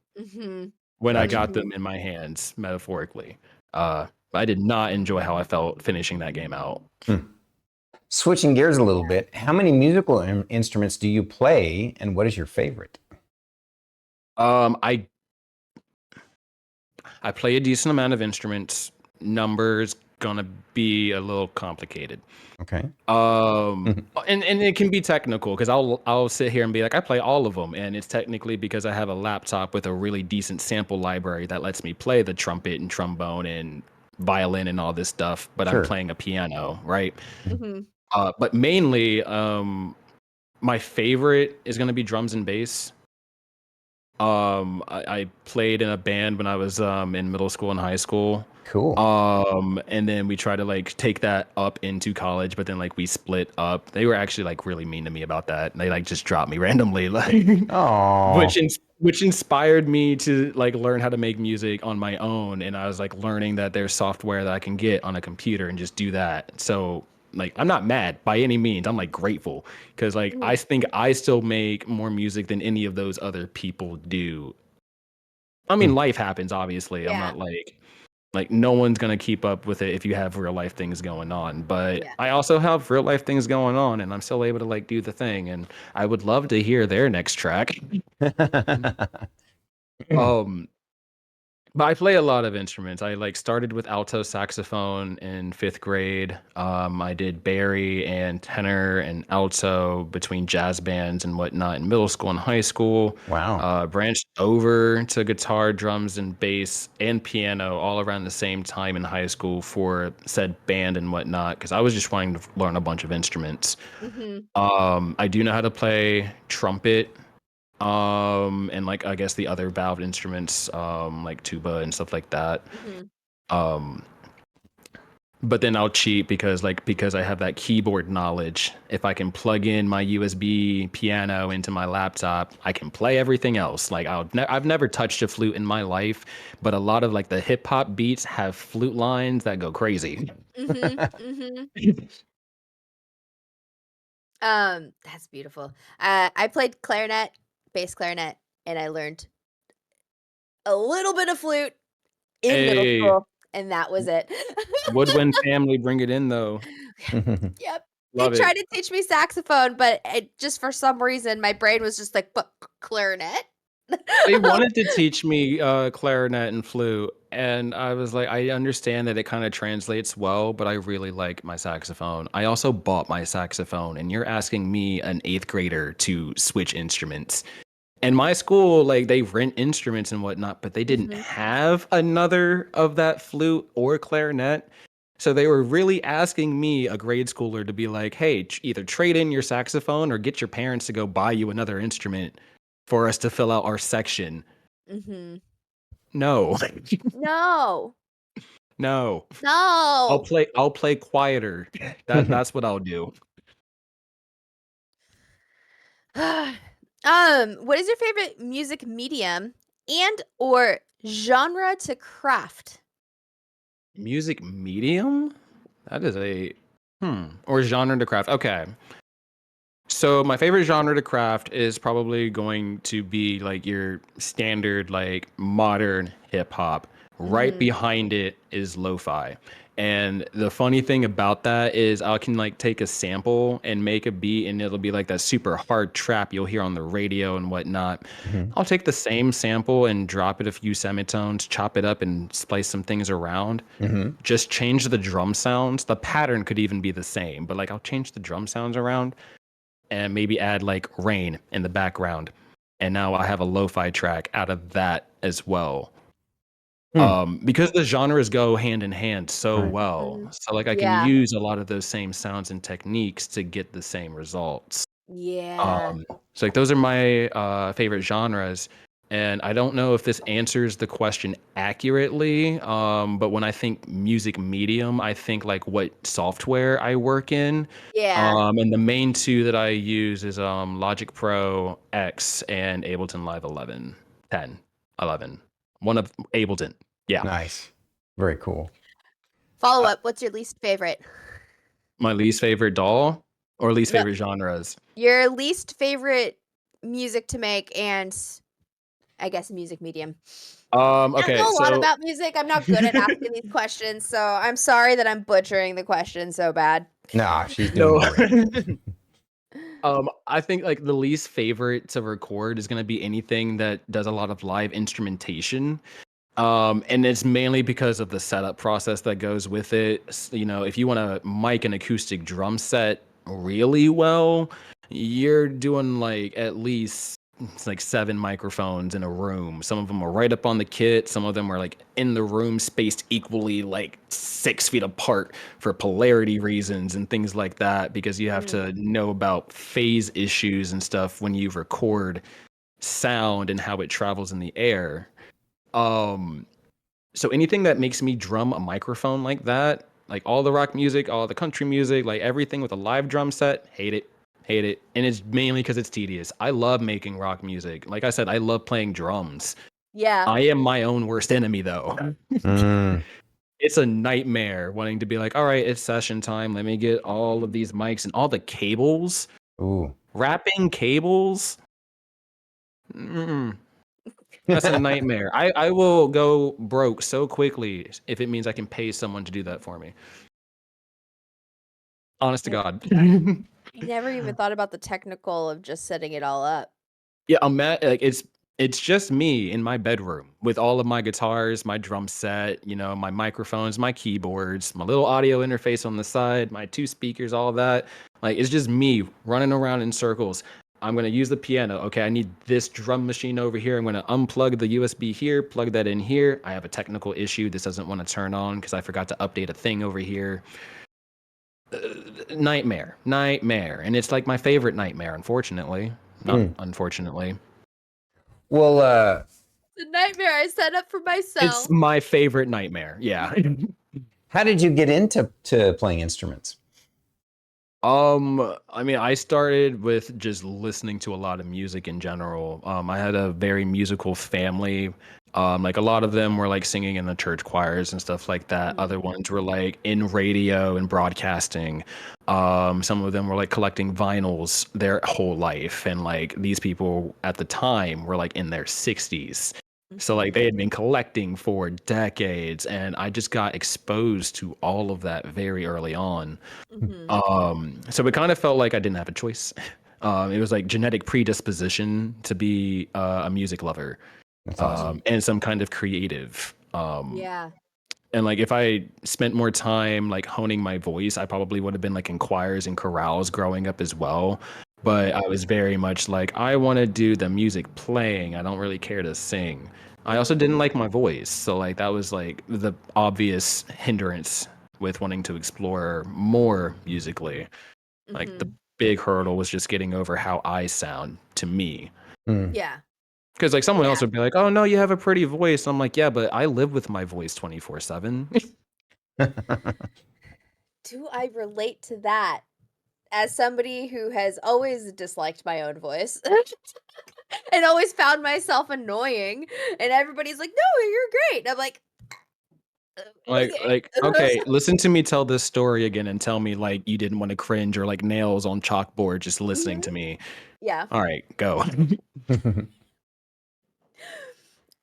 when I got them in my hands, metaphorically. I did not enjoy how I felt finishing that game out. Switching gears a little bit, how many musical instruments do you play, and what is your favorite? I play a decent amount of instruments. Numbers gonna be a little complicated. Okay. And it can be technical because I'll sit here and be like, I play all of them, and it's technically because I have a laptop with a really decent sample library that lets me play the trumpet and trombone and violin and all this stuff, but Sure. I'm playing a piano, right? But mainly, my favorite is gonna be drums and bass. I played in a band when I was in middle school and high school. Cool. And then we tried to like take that up into college, but then like we split up. They were actually like really mean to me about that. They like just dropped me randomly, like Oh. which inspired me to like learn how to make music on my own. And I was like learning that there's software that I can get on a computer and just do that. So like I'm not mad by any means. I'm like grateful because like I think I still make more music than any of those other people do. I mean, life happens, obviously. I'm not like no one's gonna keep up with it if you have real life things going on. But I also have real life things going on, and I'm still able to like do the thing. And I would love to hear their next track. But I play a lot of instruments. I like started with alto saxophone in 5th grade. I did bari and tenor and alto between jazz bands and whatnot in middle school and high school. Wow. Branched over to guitar, drums, and bass and piano all around the same time in high school for said band and whatnot because I was just wanting to learn a bunch of instruments. I do know how to play trumpet. And like I guess the other valved instruments, like tuba and stuff like that. But then I'll cheat because I have that keyboard knowledge. If I can plug in my USB piano into my laptop, I can play everything else. Like I've never touched a flute in my life, but a lot of like the hip hop beats have flute lines that go crazy. That's beautiful. I played clarinet, bass clarinet, and I learned a little bit of flute in middle Hey, school, and that was it. woodwind family, bring it in though. Yep. They Love tried it. to teach me saxophone, but it just for some reason my brain was just like, but clarinet? They wanted to teach me clarinet and flute, and I was like, I understand that it kind of translates well, but I really like my saxophone. I also bought my saxophone, and you're asking me, an eighth grader, to switch instruments. And my school, like, they rent instruments and whatnot, but they didn't Mhm. have another of that flute or clarinet. So they were really asking me, a grade schooler, to be like, hey, either trade in your saxophone or get your parents to go buy you another instrument for us to fill out our section. Mhm. No. No. No. No. I'll play quieter. That's what I'll do. What is your favorite music medium and or genre to craft? Music medium? That is a or genre to craft. Okay. So my favorite genre to craft is probably going to be like your standard like modern hip hop. Right Mhm. behind it is lo-fi. And the funny thing about that is I can like take a sample and make a beat and it'll be like that super hard trap you'll hear on the radio and whatnot. Mhm. I'll take the same sample and drop it a few semitones, chop it up and splice some things around. Mhm. Just change the drum sounds. The pattern could even be the same, but like I'll change the drum sounds around and maybe add like rain in the background. And now I have a lo-fi track out of that as well. Hmm. Because the genres go hand in hand so Right. well. Mhm. So like I can Yeah. use a lot of those same sounds and techniques to get the same results. Yeah. So like those are my favorite genres. And I don't know if this answers the question accurately, but when I think music medium, I think like what software I work in. Yeah. And the main two that I use is Logic Pro X and Ableton Live 11, 10, 11. One of Ableton. Yeah. Nice. Very cool. Follow Uh, up, what's your least favorite? my least favorite doll or least No, favorite genres. your least favorite music to make and I guess music medium. I don't Okay, know a lot so about music. I'm not good at asking these questions, so I'm sorry that I'm butchering the question so bad. Nah, she's doing no. great. I think like the least favorite to record is gonna be anything that does a lot of live instrumentation. And it's mainly because of the setup process that goes with it. You know, if you want to mic an acoustic drum set really well, you're doing like at least it's like 7 microphones in a room. Some of them are right up on the kit. Some of them are like in the room, spaced equally, like 6 feet apart for polarity reasons and things like that. Because you have Mm, to know about phase issues and stuff when you record sound and how it travels in the air. Um, so anything that makes me drum a microphone like that, like all the rock music, all the country music, like everything with a live drum set, hate it, hate it. And it's mainly because it's tedious. I love making rock music. Like I said, I love playing drums. yeah. I am my own worst enemy though. Mm. It's a nightmare wanting to be like, all right, it's session time. Let me get all of these mics and all the cables, Ooh. wrapping cables. Mm-mm. That's a nightmare. I will go broke so quickly if it means I can pay someone to do that for me. Honest to I God. I never even thought about the technical of just setting it all up. Yeah, I'm at like it's just me in my bedroom with all of my guitars, my drum set, you know, my microphones, my keyboards, my little audio interface on the side, my 2 speakers, all of that. Like it's just me running around in circles. I'm gonna use the piano. Okay, I need this drum machine over here. I'm gonna unplug the USB here, plug that in here. I have a technical issue. This doesn't want to turn on because I forgot to update a thing over here. Nightmare, nightmare, and it's like my favorite nightmare. Unfortunately, not Mm. unfortunately. Well, The nightmare I set up for It's myself. my favorite nightmare. Yeah. how did you get into playing instruments? I mean, I started with just listening to a lot of music in general. I had a very musical family. Like a lot of them were like singing in the church choirs and stuff like that. Mhm. Other ones were like in radio and broadcasting. Some of them were like collecting vinyls their whole life. And like these people at the time were like in their 60s. So like Mhm. they had been collecting for decades, and I just got exposed to all of that very early on. Mhm. So it kind of felt like I didn't have a choice. It was like genetic predisposition to be a music lover, That's awesome. and some kind of creative. Yeah. And like if I spent more time like honing my voice, I probably would have been like in choirs and chorales growing up as well. But I was very much like, I want to do the music playing. I don't really care to sing. I also didn't like my voice. So like that was like the obvious hindrance with wanting to explore more musically. Like the Mm-hmm. big hurdle was just getting over how I sound to me. Mm. Yeah. Because like someone Yeah. else would be like, "Oh no, you have a pretty voice." I'm like, "Yeah, but I live with my voice 24/7." Do I relate to that as somebody who has always disliked my own voice and always found myself annoying? And everybody's like, "No, you're great." And I'm like, okay. Okay, listen to me tell this story again and tell me like you didn't want to cringe or like nails on chalkboard just listening Mhm. to me. Yeah. All right, go.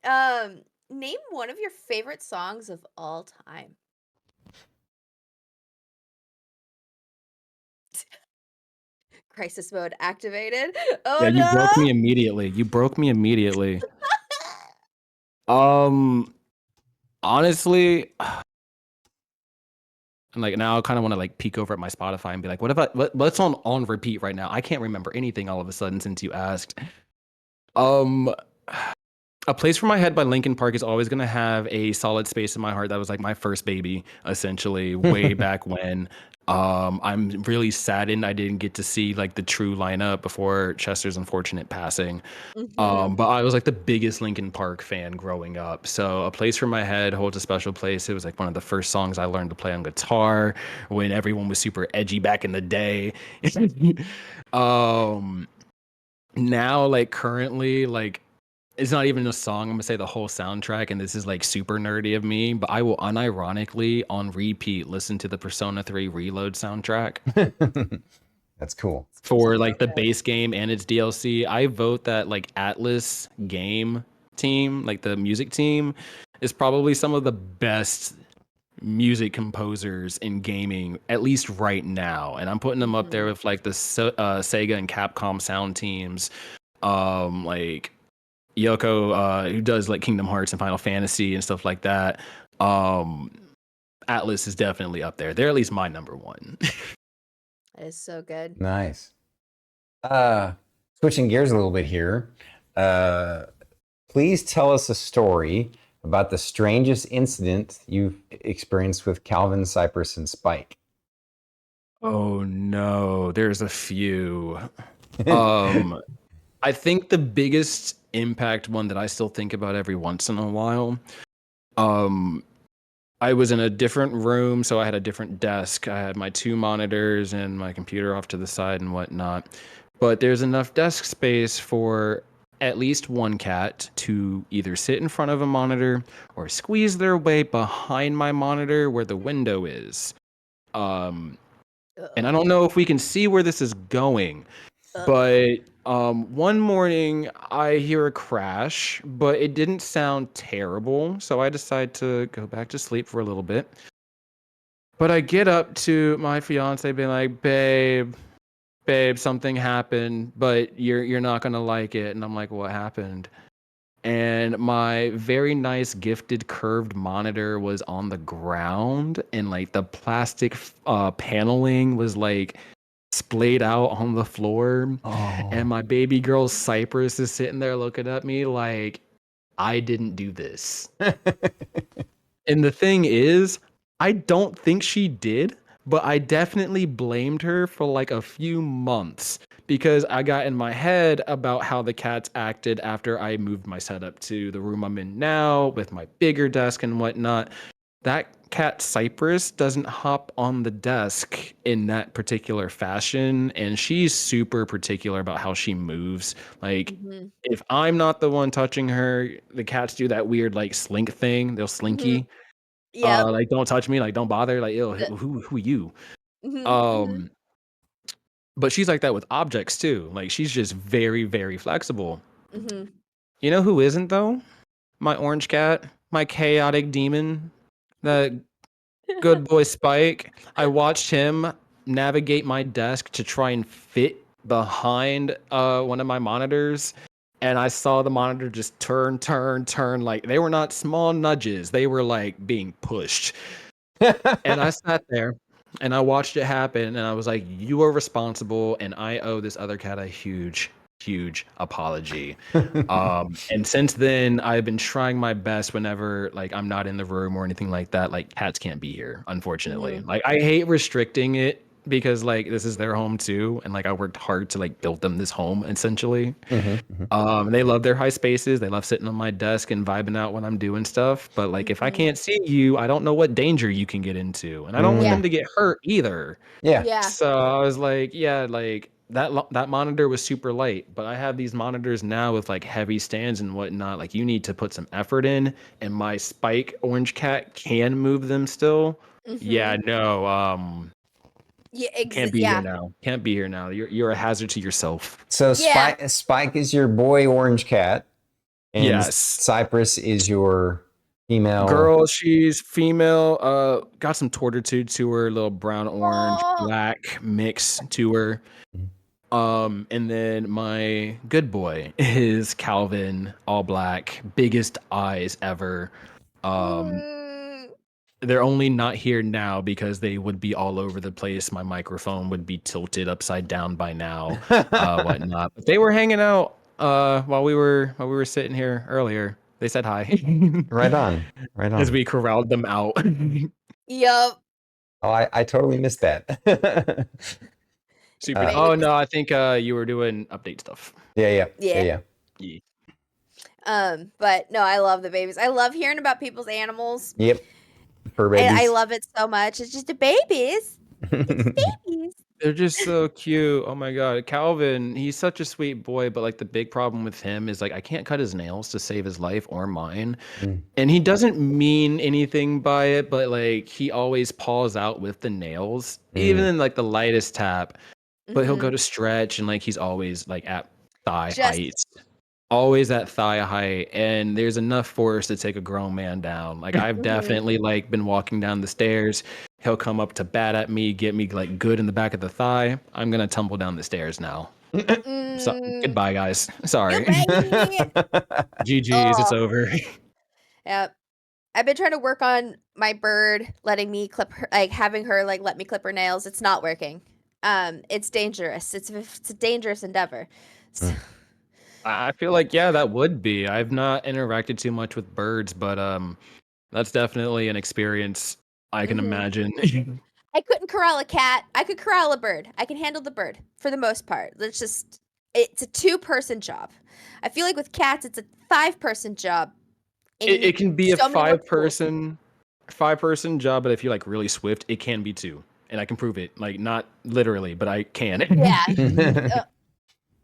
Um, Name one of your favorite songs of all time. Crisis mode activated. Yeah, Oh you broke me immediately. You broke me immediately. Um, honestly, and like now I kind of want to like peek over at my Spotify and be like, what if what's on repeat right now? I can't remember anything all of a sudden since you asked. Um, A Place for My Head by Linkin Park is always gonna have a solid space in my heart. That was like my first baby, essentially, way back when. I'm really saddened I didn't get to see like the true lineup before Chester's unfortunate passing. Mhm. But I was like the biggest Linkin Park fan growing up. So A Place for My Head holds a special place. It was like one of the first songs I learned to play on guitar when everyone was super edgy back in the day. um, Now, like currently, like it's not even a song. I'm gonna say the whole soundtrack, and this is like super nerdy of me, but I will unironically on repeat listen to the Persona 3 Reload soundtrack That's cool. for So like the good. base game and its DLC. I vote that like Atlas game team, like the music team, is probably some of the best music composers in gaming, at least right now. And I'm putting them up there Mhm. with like the Sega and Capcom sound teams, like Yoko, who does like Kingdom Hearts and Final Fantasy and stuff like that. Um, Atlas is definitely up there. They're at least my number one. That is so good. Nice. Uh, Switching gears a little bit here. Uh, please tell us a story about the strangest incident you've experienced with Calvin, Cypress, and Spike. Oh no, there's a few. Um, I think the biggest impact one that I still think about every once in a while. Um, I was in a different room, so I had a different desk. I had my two monitors and my computer off to the side and whatnot. But there's enough desk space for at least one cat to either sit in front of a monitor or squeeze their way behind my monitor where the window is. Um, and I Uh-oh. don't know if we can see where this is going, Uh-oh. but one morning I hear a crash, but it didn't sound terrible. So I decide to go back to sleep for a little bit. But I get up to my fiance being like, babe, something happened, but you're not gonna like it. And I'm like, what happened? And my very nice gifted curved monitor was on the ground and like the plastic paneling was like splayed out on the floor. And Oh. my baby girl Cypress is sitting there looking at me like I didn't do this. And the thing is, I don't think she did, but I definitely blamed her for like a few months because I got in my head about how the cats acted after I moved my setup to the room I'm in now with my bigger desk and whatnot. That cat Cypress doesn't hop on the desk in that particular fashion, and she's super particular about how she moves. Like, Mhm. if I'm not the one touching her, the cats do that weird like slink thing. They'll Mhm. slinky. Yep. Like don't touch me, like don't bother, like ew, Uh, who are you? mhm. Mhm. Um, but she's like that with objects too. Like she's just very, very flexible. Mhm. You know who isn't though? My orange cat, my chaotic demon, that good boy Spike. I watched him navigate my desk to try and fit behind one of my monitors, and I saw the monitor just turn. Like they were not small nudges; they were like being pushed. And I sat there and I watched it happen, and I was like, "You are responsible, and I owe this other cat a huge, huge apology." And since then, I've been trying my best whenever like I'm not in the room or anything like that. Like cats can't be here, unfortunately. Mhm. Like I hate restricting it because like this is their home too, and like I worked hard to like build them this home essentially. They love their high spaces. They love sitting on my desk and vibing out when I'm doing stuff. But like if I Mhm. can't see you, I don't know what danger you can get into, and I don't want Yeah. them to get hurt either. Yeah. Yeah. So I was like, yeah, like that monitor was super light, but I have these monitors now with like heavy stands and whatnot. Like you need to put some effort in, and my Spike Orange Cat can move them still. Yeah, Mhm. no, Yeah. can't be here Yeah. now. Can't be here now. You're a hazard to yourself. So Yeah. Spike is your boy orange cat, and Yes. Cypress is your female. Girl, she's female. Got some tortitude to her, little brown, orange, Oh. black mix to her. And then my good boy is Calvin, all black, biggest eyes ever. Mm. They're only not here now because they would be all over the place. My microphone would be tilted upside down by now, whatnot. But they were hanging out while we were sitting here earlier. They said hi. Right on. Right As on. we corralled them out. Yup. Oh, I totally missed that. Super. Babies. Oh no, I think you were doing update stuff. Yeah. Yeah. But no, I love the babies. I love hearing about people's animals. Yep. Fur babies. I love it so much. It's just the babies. Babies. They're just so cute. Oh my god, Calvin, he's such a sweet boy, but like the big problem with him is like I can't cut his nails to save his life or mine. And he doesn't mean anything by it, but like he always paws out with the nails, even in like the lightest tap. But he'll go to stretch and like he's always like at thigh height. Always at thigh height, and there's enough force to take a grown man down. Like I've definitely like been walking down the stairs. He'll come up to bat at me, get me like good in the back of the thigh. I'm gonna tumble down the stairs now. So goodbye, guys. Sorry. GG's, it's over. Yep. I've been trying to work on my bird letting me clip her, like having her like let me clip her nails. It's not working. It's dangerous. It's a dangerous endeavor. So, I feel like yeah, that would be. I've not interacted too much with birds, but that's definitely an experience I can imagine. I couldn't corral a cat. I could corral a bird. I can handle the bird for the most part. It's a 2-person job. I feel like with cats, it's a 5-person job. It can be a so many more tools. 5-person job, but if you're like really swift, it can be 2. And I can prove it. Like not literally, but I can. Yeah.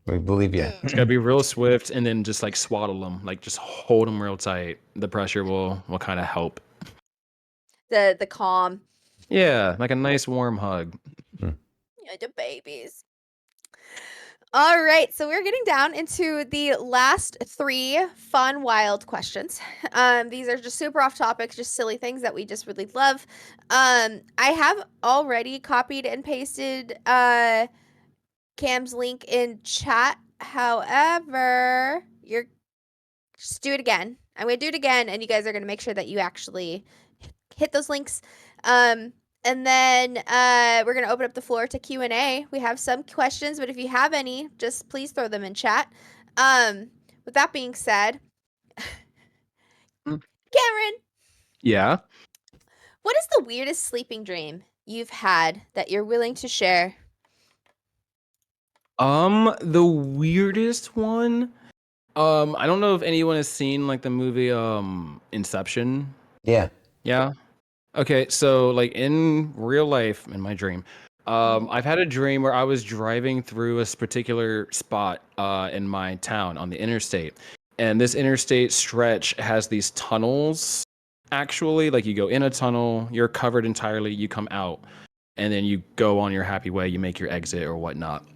We believe you. It's gotta be real swift and then just like swaddle them. Like just hold them real tight. The pressure will kind of help. The calm. Yeah, like a nice warm hug. Yeah, the babies. All right, so we're getting down into the last 3 fun, wild questions. These are just super off topic, just silly things that we just really love. I have already copied and pasted Cam's link in chat. However, just do it again. I'm gonna do it again, and you guys are gonna make sure that you actually hit those links. And then we're going to open up the floor to Q&A. We have some questions, but if you have any, just please throw them in chat. With that being said, Cameron. Yeah. What is the weirdest sleeping dream you've had that you're willing to share? The weirdest one. I don't know if anyone has seen like the movie Inception. Yeah. Yeah. Okay, so like in real life, in my dream, I've had a dream where I was driving through a particular spot in my town on the interstate, and this interstate stretch has these tunnels. Actually, like you go in a tunnel, you're covered entirely, you come out, and then you go on your happy way, you make your exit or whatnot.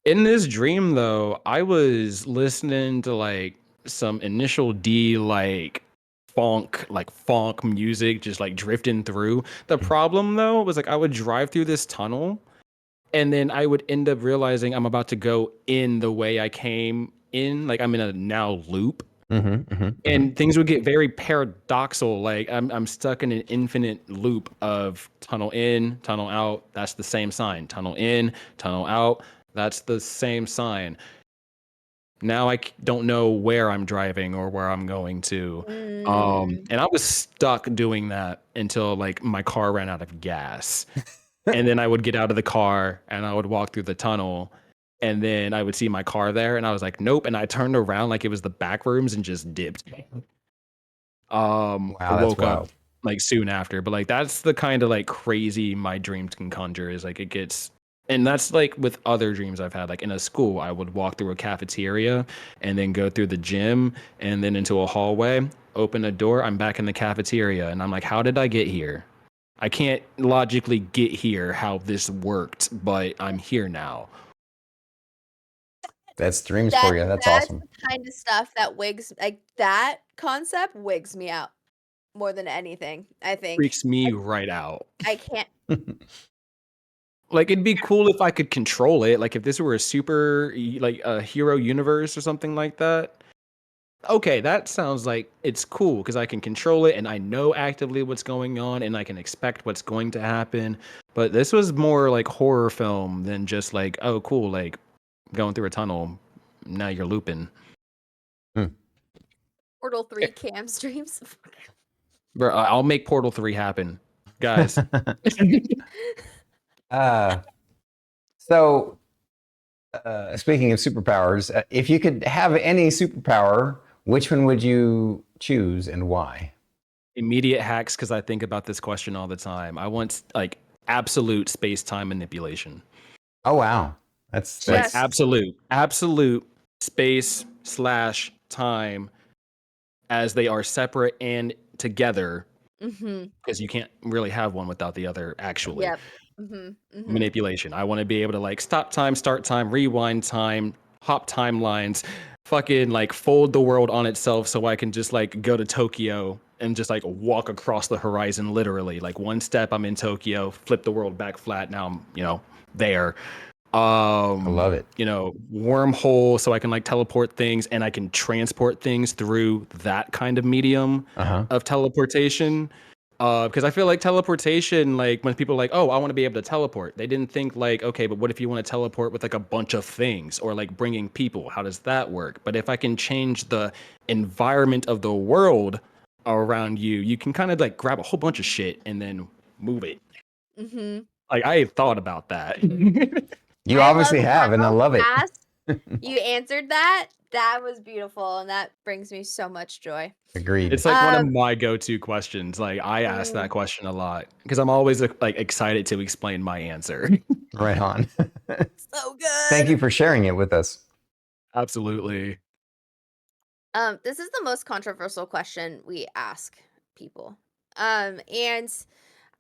In this dream, though, I was listening to like some initial D funk music just like drifting through. The problem though was like I would drive through this tunnel And then I would end up realizing I'm about to go in the way I came in, like I'm in a now loop. And things would get very paradoxical. Like I'm stuck in an infinite loop of tunnel in, tunnel out. That's the same sign. Tunnel in, tunnel out. That's the same sign. Now I don't know where I'm driving or where I'm going to. And I was stuck doing that until like my car ran out of gas. And then I would get out of the car and I would walk through the tunnel. And then I would see my car there and I was like, nope. And I turned around like it was the back rooms and just dipped. Wow, I that's woke up wild. like soon after. But like that's the kind of like crazy my dreams can conjure is like it gets, and that's like with other dreams I've had. Like in a school, I would walk through a cafeteria and then go through the gym and then into a hallway, open a door, I'm back in the cafeteria. And I'm like, how did I get here? I can't logically get here how this worked, but I'm here now. That's dreams for you. That's awesome. The kind of stuff that wigs, like that concept wigs me out more than anything, I think. Freaks me right out. I can't. Like it'd be cool if I could control it. Like if this were a super like a hero universe or something like that. Okay, that sounds like it's cool because I can control it and I know actively what's going on and I can expect what's going to happen. But this was more like horror film than just like, oh cool, like going through a tunnel. Now you're looping. Portal 3 cam streams. Bro, I'll make Portal 3 happen. Guys. So speaking of superpowers, if you could have any superpower, which one would you choose and why? Immediate hacks because I think about this question all the time. I want like absolute space-time manipulation. Oh wow. That's Like absolute space/time as they are separate and together. Because you can't really have one without the other actually. Yep. Manipulation. I want to be able to like stop time, start time, rewind time, hop timelines, fucking like fold the world on itself so I can just like go to Tokyo and just like walk across the horizon literally. Like one step I'm in Tokyo, flip the world back flat, now I'm, there. I love it. Wormhole so I can like teleport things and I can transport things through that kind of medium of teleportation. Because I feel like teleportation, like when people are like, oh, I want to be able to teleport, they didn't think like, okay, but what if you want to teleport with like a bunch of things or like bringing people? How does that work? But if I can change the environment of the world around you, you can kind of like grab a whole bunch of shit and then move it. Like I thought about that. You obviously have, and I love it. You answered that. That was beautiful, and that brings me so much joy. Agreed. It's like one of my go-to questions. Like I ask that question a lot because I'm always like excited to explain my answer. Right on. So good. Thank you for sharing it with us. Absolutely. This is the most controversial question we ask people. And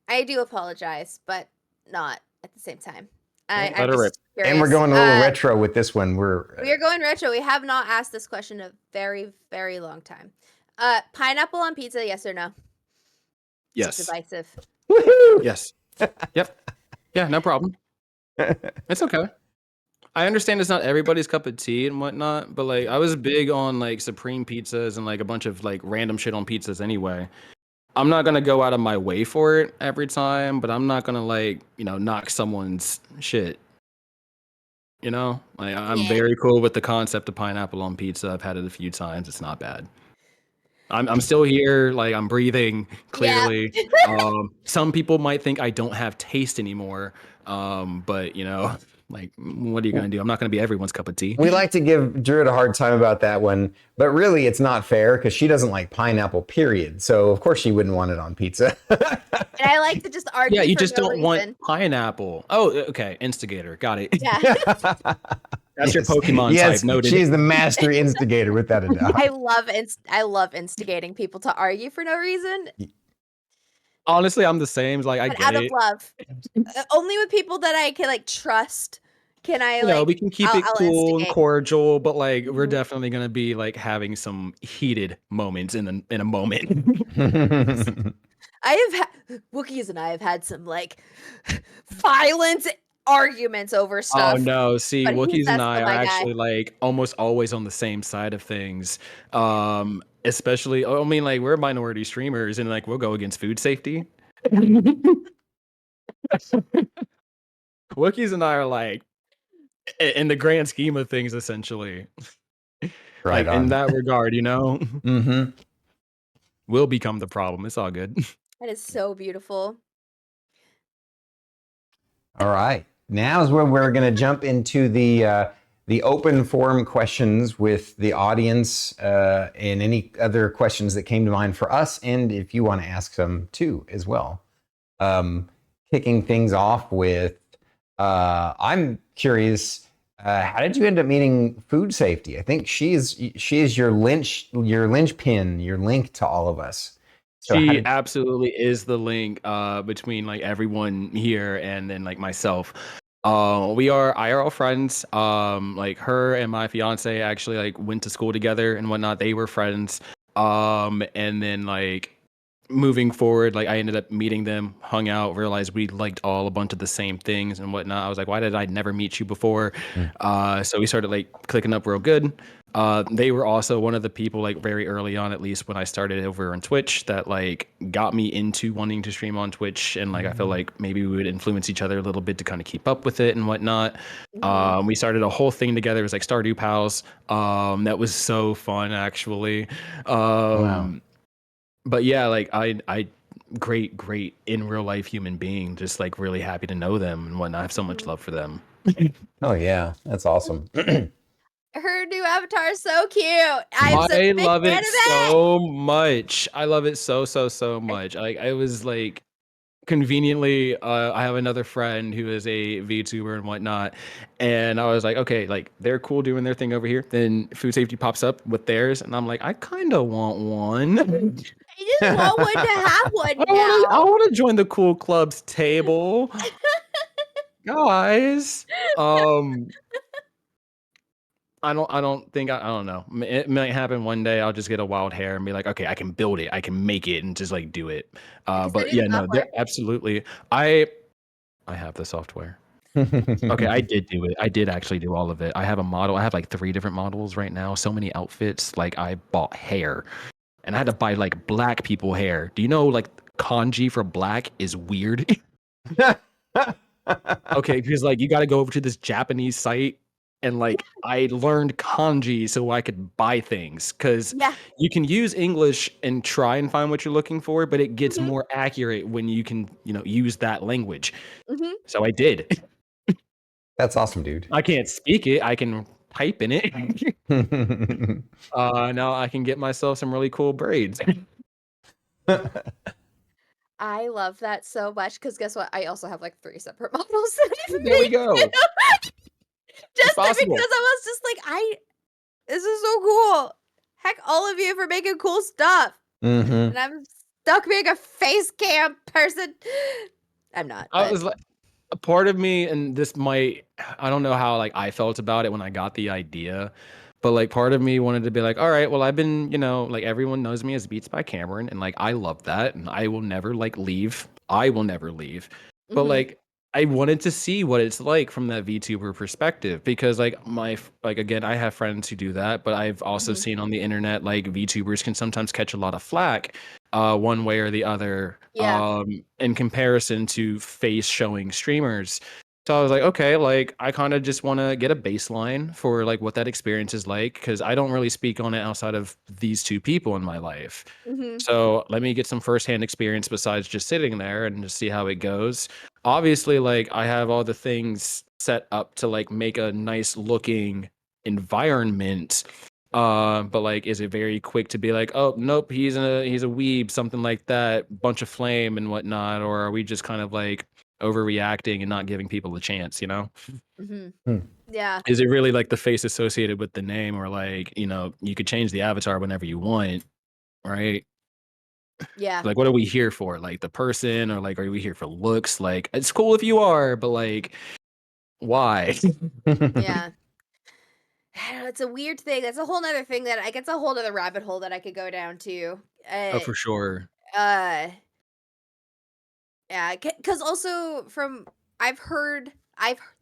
I do apologize, but not at the same time. I'm just curious. And we're going a little retro with this one. We are going retro. We have not asked this question in a very, very long time. Pineapple on pizza, yes or no? Yes. It's divisive. Woohoo! Yes. Yep. Yeah, no problem. It's okay. I understand it's not everybody's cup of tea and whatnot, but like I was big on like supreme pizzas and like a bunch of like random shit on pizzas anyway. I'm not gonna go out of my way for it every time, but I'm not gonna like, knock someone's shit. Like I'm very cool with the concept of pineapple on pizza. I've had it a few times. It's not bad. I'm still here, like I'm breathing clearly. Yeah. Some people might think I don't have taste anymore. But like what are you gonna do? I'm not gonna be everyone's cup of tea. We like to give Druid a hard time about that one, but really it's not fair because she doesn't like pineapple, period. So of course she wouldn't want it on pizza. And I like to just argue. Yeah, you for just no don't reason. want pineapple. Oh, okay. Instigator. Got it. Yeah. That's your Pokemon type. Noted. She's the master instigator without a doubt. I love instigating people to argue for no reason. Honestly, I'm the same. Like I get out it. Of love. Only with people that I can like trust. Can I like? We can keep it cool and cordial, but like we're Mhm. definitely gonna be like having some heated moments in a moment. I have Wookiees and I have had some like violent arguments over Oh stuff, no, see, but Wookiees and that's I still are my guy. actually like almost always on the same side of things. Especially, I mean, like we're minority streamers and like we'll go against food safety. Wookiees and I are like, in the grand scheme of things, essentially, Right like in on. that regard, Mm-hmm. we'll become the problem. It's all good. That is so beautiful. All right. Now is where we're going to jump into the open forum questions with the audience and any other questions that came to mind for us, and if you want to ask some too as well. Kicking things off with, I'm curious, how did you end up meeting food safety? I think she is your linchpin, your link to all of us. So how She did? absolutely is the link between like everyone here and then like myself. We are IRL friends. Like her and my fiance actually like went to school together and whatnot. They were friends. And then like moving forward, like I ended up meeting them, hung out, realized we liked all a bunch of the same things and whatnot. I was like, why did I never meet you before? So we started like clicking up real good. They were also one of the people like very early on, at least when I started over on Twitch, that like got me into wanting to stream on Twitch. And like I feel like maybe we would influence each other a little bit to kind of keep up with it and whatnot. Mhm. We started a whole thing together. It was like Stardew Pals. That was so fun actually. Wow. But yeah, like I great in real life human being, just like really happy to know them and whatnot. I have so much Mhm. love for them. Oh yeah, that's awesome. Her new avatar is so cute. I'm such I a big love fan it of it. so much. I love it so much. Like I was like conveniently, I have another friend who is a VTuber and whatnot, and I was like, okay, like they're cool doing their thing over here. Then food safety pops up with theirs, and I'm like, I kind of want one. I just want one to have one I now. want to join the cool club's table, guys. Um, I don't think I don't know. It might happen one day. I'll just get a wild hair and be like, okay, I can build it, I can make it, and just like do it. I can send But you the yeah, no, they're software. absolutely. I have the software. Okay, I did do it. I did actually do all of it. I have a model. I have like 3 different models right now. So many outfits. Like I bought hair, and I had to buy like black people hair. Do you know like kanji for black is weird? Okay, because like you got to go over to this Japanese site and like I learned kanji so I could buy things because Yeah. you can use English and try and find what you're looking for, but it gets Mhm. more accurate when you can, use that language. Mhm. So I did. That's awesome, dude. I can't speak it. I can type in it. Now I can get myself some really cool braids. I love that so much because guess what? I also have like 3 separate models that I've There we made go. It's just because possible. I was just like, this is so cool. Heck, all of you for making cool stuff. Mm-hmm. And I'm stuck being a face cam person. I'm not, I but was like, a part of me, and this might, I don't know how like I felt about it when I got the idea, but like part of me wanted to be like, all right, well, I've been, like everyone knows me as Beats by Cameron, and like I love that, and I will never like leave. I will never leave. But mhm, like I wanted to see what it's like from that VTuber perspective because like like again, I have friends who do that, but I've also mhm. seen on the internet like VTubers can sometimes catch a lot of flack one way or the other Yeah. in comparison to face showing streamers. So I was like, okay, like I kind of just want to get a baseline for like what that experience is like because I don't really speak on it outside of these 2 people in my life. Mhm, So let me get some firsthand experience besides just sitting there and just see how it goes. Obviously, like I have all the things set up to like make a nice looking environment, but like, is it very quick to be like, oh nope, he's a weeb, something like that, bunch of flame and whatnot, or are we just kind of like overreacting and not giving people a chance? mhm. Hmm. Yeah, Is it really like the face associated with the name, or like you could change the avatar whenever you want, right? yeah, Like, what are we here for? Like the person, or like are we here for looks? Like it's cool if you are, but like why? yeah. I don't know, it's a weird thing. That's a whole nother thing that I it's a whole other rabbit hole that I could go down to. Oh, for sure. Uh, yeah, because also I've heard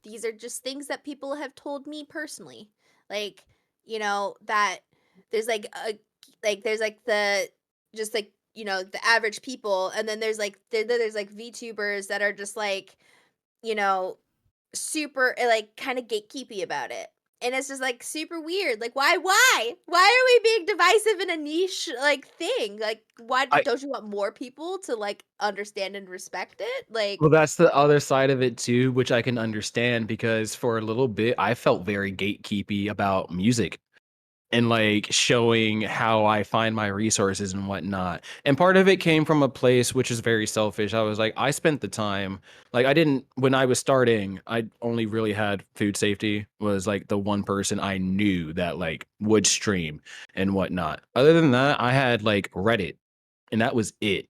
these are just things that people have told me personally. Like, that there's there's like the just like, the average people, and then there's like there's like VTubers that are just like, you know, super like kind of gatekeepy about it. And it's just like super weird. Like, why are we being divisive in a niche like thing? Like, why I don't you want more people to like understand and respect it? Well, Like, that's the other side of it too, which I can understand because for a little bit I felt very gatekeepy about music and like showing how I find my resources and whatnot. And part of it came from a place which is very selfish. I was like, I spent the time, like I didn't when I was starting, I only really had food safety was like the one person I knew that like would stream and whatnot. Other than that, I had like Reddit and that was it.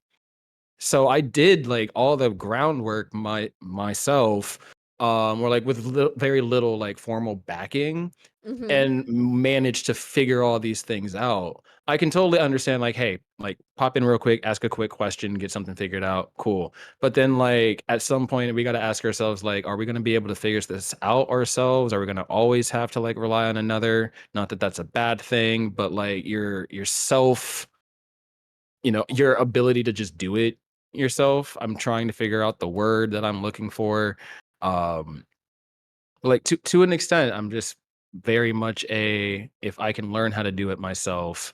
So I did like all the groundwork myself, or like with very little like formal backing mhm. and managed to figure all these things out. I can totally understand like, hey, like pop in real quick, ask a quick question, get something figured out, cool. But then like at some point we got to ask ourselves like, are we going to be able to figure this out ourselves? Are we going to always have to like rely on another? Not that that's a bad thing, but like yourself, your ability to just do it yourself. I'm trying to figure out the word that I'm looking for. Um, like to an extent, I'm just very much if I can learn how to do it myself,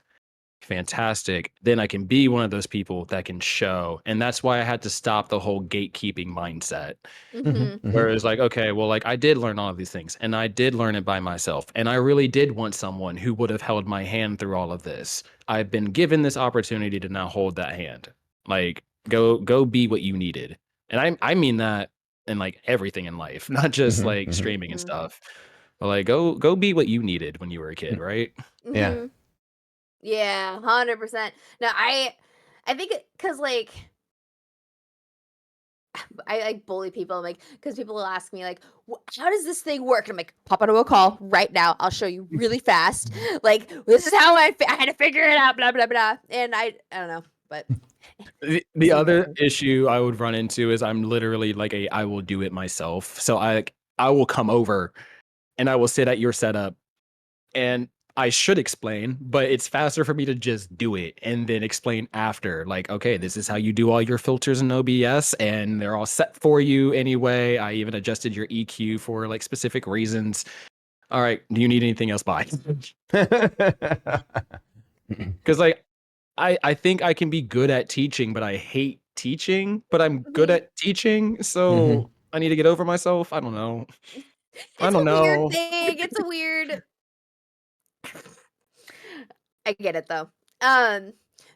fantastic. Then I can be one of those people that can show. And that's why I had to stop the whole gatekeeping mindset. Mhm, Mhm. mhm, Whereas like, okay, well, like I did learn all of these things and I did learn it by myself. And I really did want someone who would have held my hand through all of this. I've been given this opportunity to now hold that hand. Like go be what you needed. And I mean that in like everything in life, not just mhm, like mhm. streaming and Mhm. stuff. But like go be what you needed when you were a kid, right? Yeah. Mhm. Yeah, 100%. No, I think cuz like I like bully people like cuz people will ask me like, How does this thing work?" And I'm like, "Pop onto a call right now. I'll show you really fast. Like, this is how I had to figure it out, blah blah blah." And I don't know, but The same other thing. issue I would run into is I'm literally like I will do it myself. So I will come over and I will sit at your setup and I should explain, but it's faster for me to just do it and then explain after. Like, okay, this is how you do all your filters in OBS, and they're all set for you anyway. I even adjusted your EQ for like specific reasons. All right, do you need anything else? Bye. Because like I think I can be good at teaching, but I hate teaching, but I'm good Mhm. at teaching, Mhm. so I need to get over myself. I don't know. I It's don't a weird know. thing. It's a weird I get it though.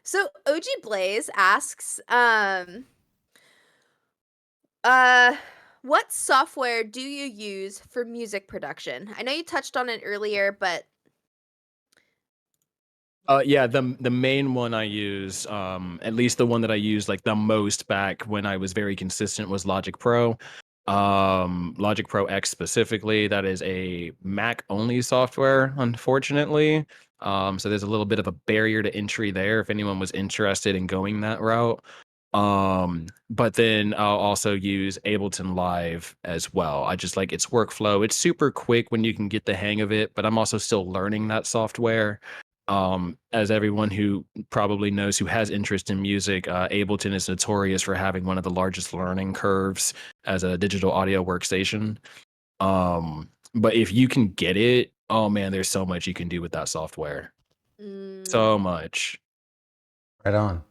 So OG Blaze asks, uh, what software do you use for music production? I know you touched on it earlier, but Yeah, the main one I use, at least the one that I used like the most back when I was very consistent was Logic Pro. Logic Pro X specifically, that is a Mac only software, unfortunately. So there's a little bit of a barrier to entry there if anyone was interested in going that route. But then I'll also use Ableton Live as well. I just like its workflow. It's super quick when you can get the hang of it, but I'm also still learning that software. As everyone who probably knows who has interest in music, Ableton is notorious for having one of the largest learning curves as a digital audio workstation. But if you can get it, oh man, there's so much you can do with that software. mm, So much. Right on.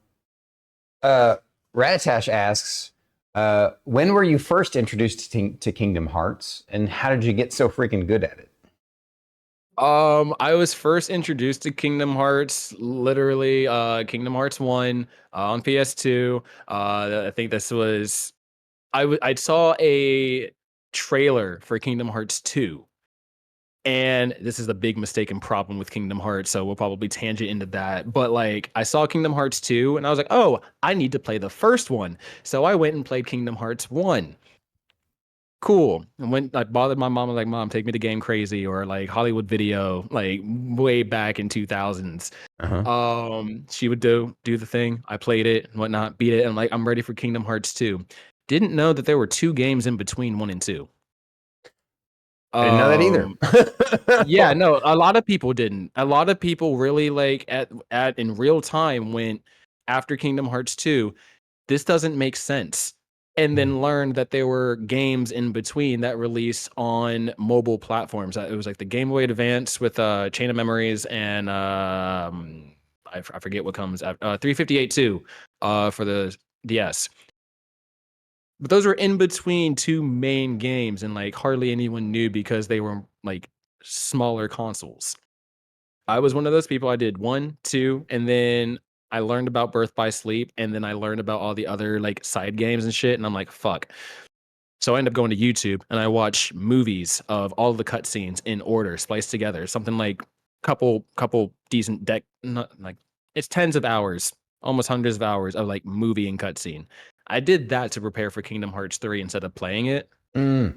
Uh, Raditash asks, when were you first introduced to Kingdom Hearts, and how did you get so freaking good at it? I was first introduced to Kingdom Hearts, literally, Kingdom Hearts 1, on PS2. I think this was I saw a trailer for Kingdom Hearts 2. And this is a big mistake and problem with Kingdom Hearts, so we'll probably tangent into that. But like, I saw Kingdom Hearts 2 and I was like, oh, I need to play the first one. So I went and played Kingdom Hearts 1. Cool. And when I bothered my mom, I was like, Mom, take me to Game Crazy or like Hollywood Video, like way back in 2000s. Uh-huh. She would do the thing. I played it and whatnot, beat it, and like I'm ready for Kingdom Hearts 2. Didn't know that there were two games in between one and two. I didn't know that Yeah, either. no, a lot of people didn't. A lot of people really like at in real time went after Kingdom Hearts 2, this doesn't make sense. And then learned that there were games in between that released on mobile platforms. It was like the Game Boy Advance with Chain of Memories and I forget what comes after 358 2 for the DS. But those were in between two main games, and like hardly anyone knew because they were like smaller consoles. I was one of those people. I did 1, 2, and then I learned about Birth by Sleep, and then I learned about all the other like side games and shit, and I'm like, fuck. So I end up going to YouTube and I watch movies of all the cutscenes in order, spliced together. Something like couple decent not like it's tens of hours, almost hundreds of hours of like movie and cutscene. I did that to prepare for Kingdom Hearts 3 instead of playing it. Mm.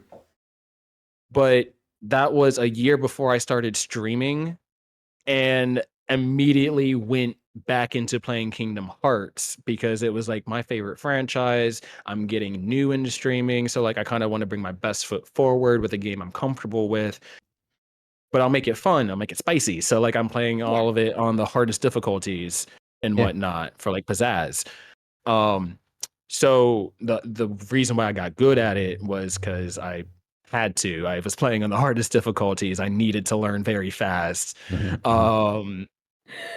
But that was a year before I started streaming and immediately went back into playing Kingdom Hearts because it was like my favorite franchise. I'm getting new into streaming. So like I kind of want to bring my best foot forward with a game I'm comfortable with, but I'll make it fun. I'll make it spicy. So like I'm playing Yeah. all of it on the hardest difficulties and Yeah. whatnot for like pizzazz. So the reason why I got good at it was because I had to. I was playing on the hardest difficulties. I needed to learn very fast. Mhm, mhm. Um,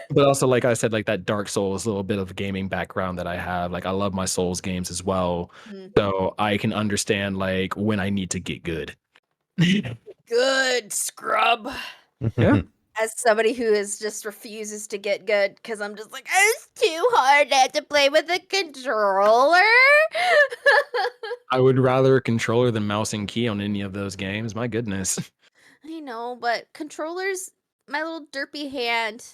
but also, like I said, like that Dark Souls little bit of gaming background that I have. Like I love my Souls games as well. Mm. So I can understand like when I need to get good. Good scrub. Yeah. As somebody who just refuses to get good because I'm just like, it's too hard. I have to play with a controller. I would rather a controller than mouse and key on any of those games. My goodness. I know, but controllers, my little derpy hand,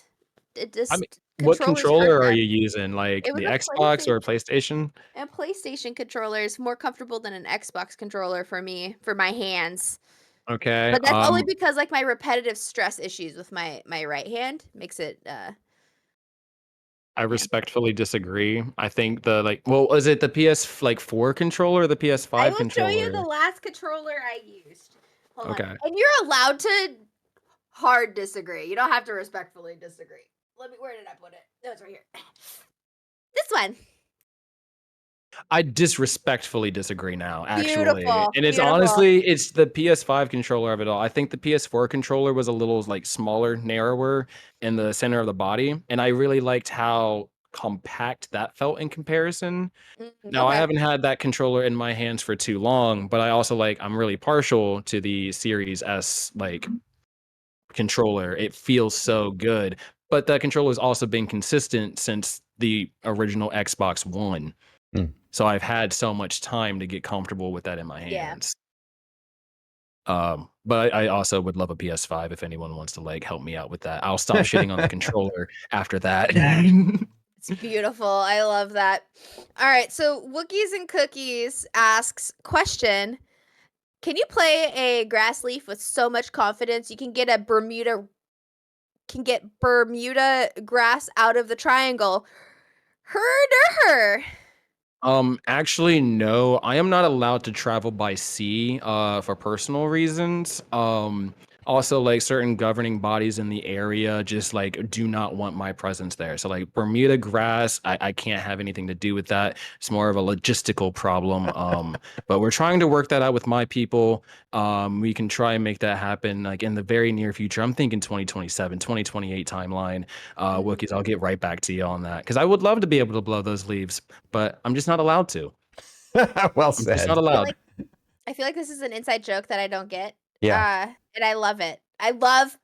it I mean, just what controllers hurt controller are them. you using? Like It was the a Xbox or a PlayStation. PlayStation? A PlayStation controller is more comfortable than an Xbox controller for me, for my hands. Okay. But that's only because like my repetitive stress issues with my right hand makes it I yeah. respectfully disagree. I think the like, well, is it the PS like 4 controller or the I PS5 will show you the controller? last controller I used. Hold on. Okay. And you're allowed to hard disagree. You don't have to respectfully disagree. Where did I put it? No, it's right here. This one. I disrespectfully disagree now, actually. Beautiful. And it's Beautiful. honestly, it's the PS5 controller of it all. I think the PS4 controller was a little like smaller, narrower in the center of the body. And I really liked how compact that felt in comparison. Now, I Okay. haven't had that controller in my hands for too long, but I also like, I'm really partial to the Series S like controller. It feels so good. But that controller has also been consistent since the original Xbox One. Mm. So I've had so much time to get comfortable with that in my Yeah. hands. But I also would love a PS5 if anyone wants to like help me out with that. I'll stop shitting on the controller after that. It's beautiful. I love that. All right. So Wookiees and Cookies asks question. Can you play a grass leaf with so much confidence you can get Bermuda grass out of the triangle? Her. Actually, no. I am not allowed to travel by sea, for personal reasons. Also, like certain governing bodies in the area just like do not want my presence there. So, like Bermuda grass, I can't have anything to do with that. It's more of a logistical problem. But we're trying to work that out with my people. We can try and make that happen like in the very near future. I'm thinking 2027, 2028 timeline. Wookiees, I'll get right back to you on that because I would love to be able to blow those leaves, but I'm just not allowed to. Well I'm just not said. allowed. I feel like this is an inside joke that I don't get. Yeah. And I love it. I love.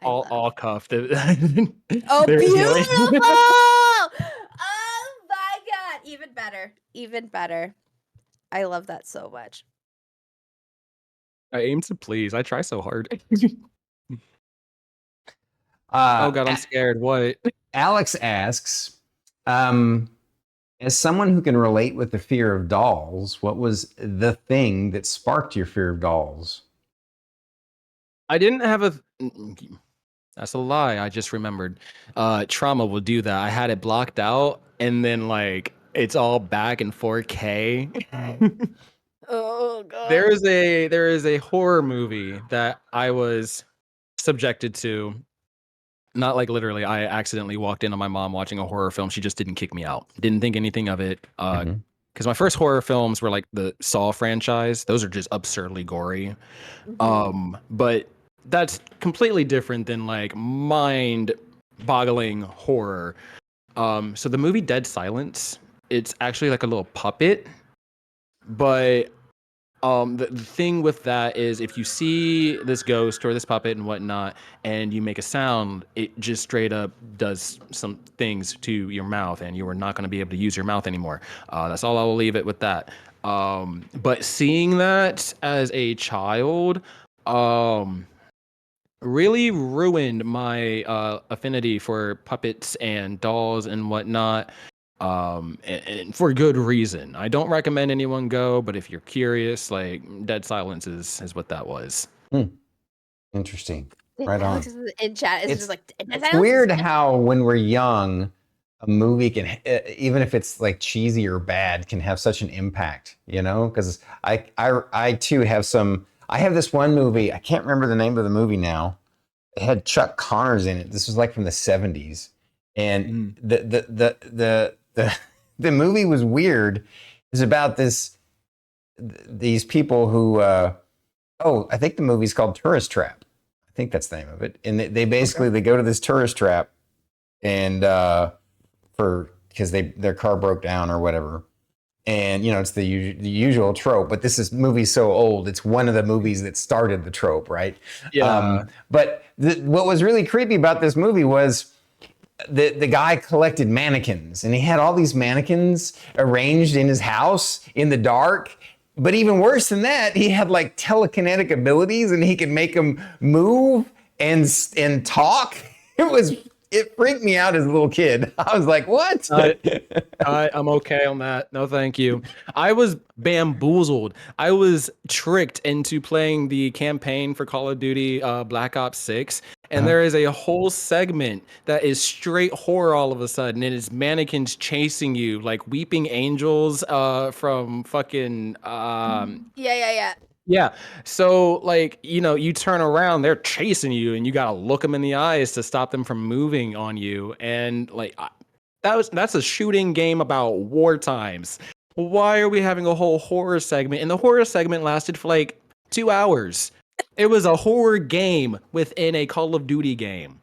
All cuffed. There Oh, is no way. beautiful! Oh my god! Even better. Even better. I love that so much. I aim to please. I try so hard. Uh, Oh god, I'm scared. What? Alex asks, as someone who can relate with the fear of dolls, what was the thing that sparked your fear of dolls? I didn't have a. That's a lie. I just remembered. Trauma will do that. I had it blocked out, and then like it's all back in 4K. Oh god. There is a horror movie that I was subjected to. Not like literally, I accidentally walked in on my mom watching a horror film. She just didn't kick me out. Didn't think anything of it. Mhm. Because my first horror films were like the Saw franchise. Those are just absurdly gory. But that's completely different than like mind-boggling horror. So the movie Dead Silence, it's actually like a little puppet, but the thing with that is if you see this ghost or this puppet and whatnot and you make a sound, it just straight up does some things to your mouth and you are not going to be able to use your mouth anymore. That's all I will leave it with that. But seeing that as a child really ruined my affinity for puppets and dolls and whatnot, and for good reason. I don't recommend anyone go, but if you're curious, like Dead Silence is what that was. Interesting. Right on. Alex is in chat is just like It's weird how when we're young, a movie can, even if it's like cheesy or bad, can have such an impact, you know? Because I too have some, I have this one movie, I can't remember the name of the movie now. It had Chuck Connors in it. This was like from the 70s. And the movie was weird. It's about these people who, I think the movie's called Tourist Trap. I think that's the name of it. And they basically, they go to this tourist trap and, because their car broke down or whatever. And, you know, it's the usual trope, but this movie's so old. It's one of the movies that started the trope, right? Yeah. But what was really creepy about this movie was the guy collected mannequins, and he had all these mannequins arranged in his house in the dark. But even worse than that, he had like telekinetic abilities, and he could make them move and talk. It freaked me out as a little kid. I was like, what? I'm okay on that. No, thank you. I was bamboozled. I was tricked into playing the campaign for Call of Duty Black Ops 6. And there is a whole segment that is straight horror all of a sudden. It is mannequins chasing you, like weeping angels from fucking... Yeah. So, like, you know, you turn around, they're chasing you, and you gotta look them in the eyes to stop them from moving on you. And like, that's a shooting game about war times. Why are we having a whole horror segment? And the horror segment lasted for like 2 hours. It was a horror game within a Call of Duty game.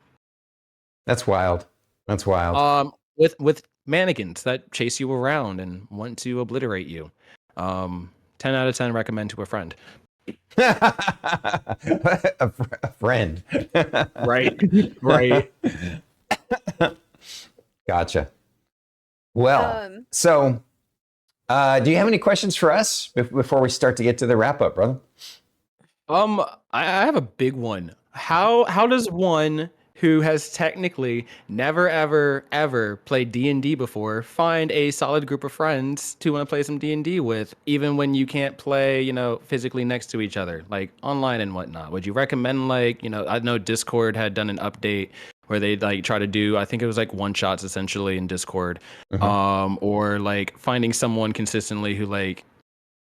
That's wild. That's wild. With mannequins that chase you around and want to obliterate you. 10 out of 10 recommend to a friend. a friend. Right. Gotcha. Well, so do you have any questions for us before we start to get to the wrap up, brother? I have a big one. How does one who has technically never ever played D&D before find a solid group of friends to want to play some D&D with, even when you can't play, you know, physically next to each other, like online and whatnot? Would you recommend, like, you know, I know Discord had done an update where they like try to do, I think it was like one shots essentially in Discord, or like finding someone consistently who like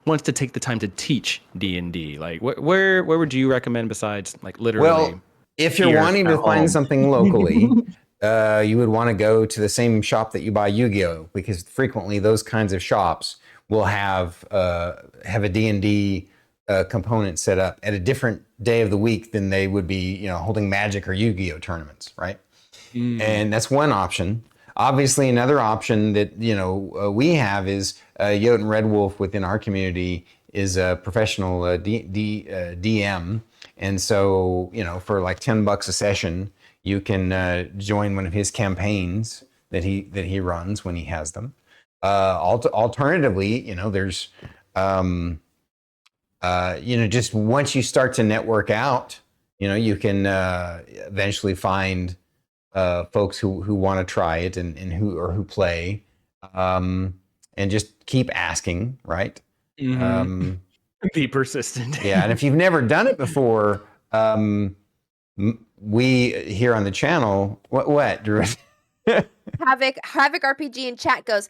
wants to take the time to teach D&D. Like where would you recommend besides like literally? Well, if you're wanting to find something locally, you would want to go to the same shop that you buy Yu-Gi-Oh, because frequently those kinds of shops will have a D&D component set up at a different day of the week than they would be, you know, holding Magic or Yu-Gi-Oh tournaments, right? And that's one option. Obviously, another option that, you know, we have is Jotun Red Wolf within our community is a professional DM. And so, you know, for like $10 a session, you can join one of his campaigns that he runs when he has them. Alternatively, you know, there's, you know, just once you start to network out, you know, you can eventually find folks who want to try it and who play, and just keep asking, right? Be persistent. Yeah, and if you've never done it before, we here on the channel, what Drew? Havoc RPG in chat goes,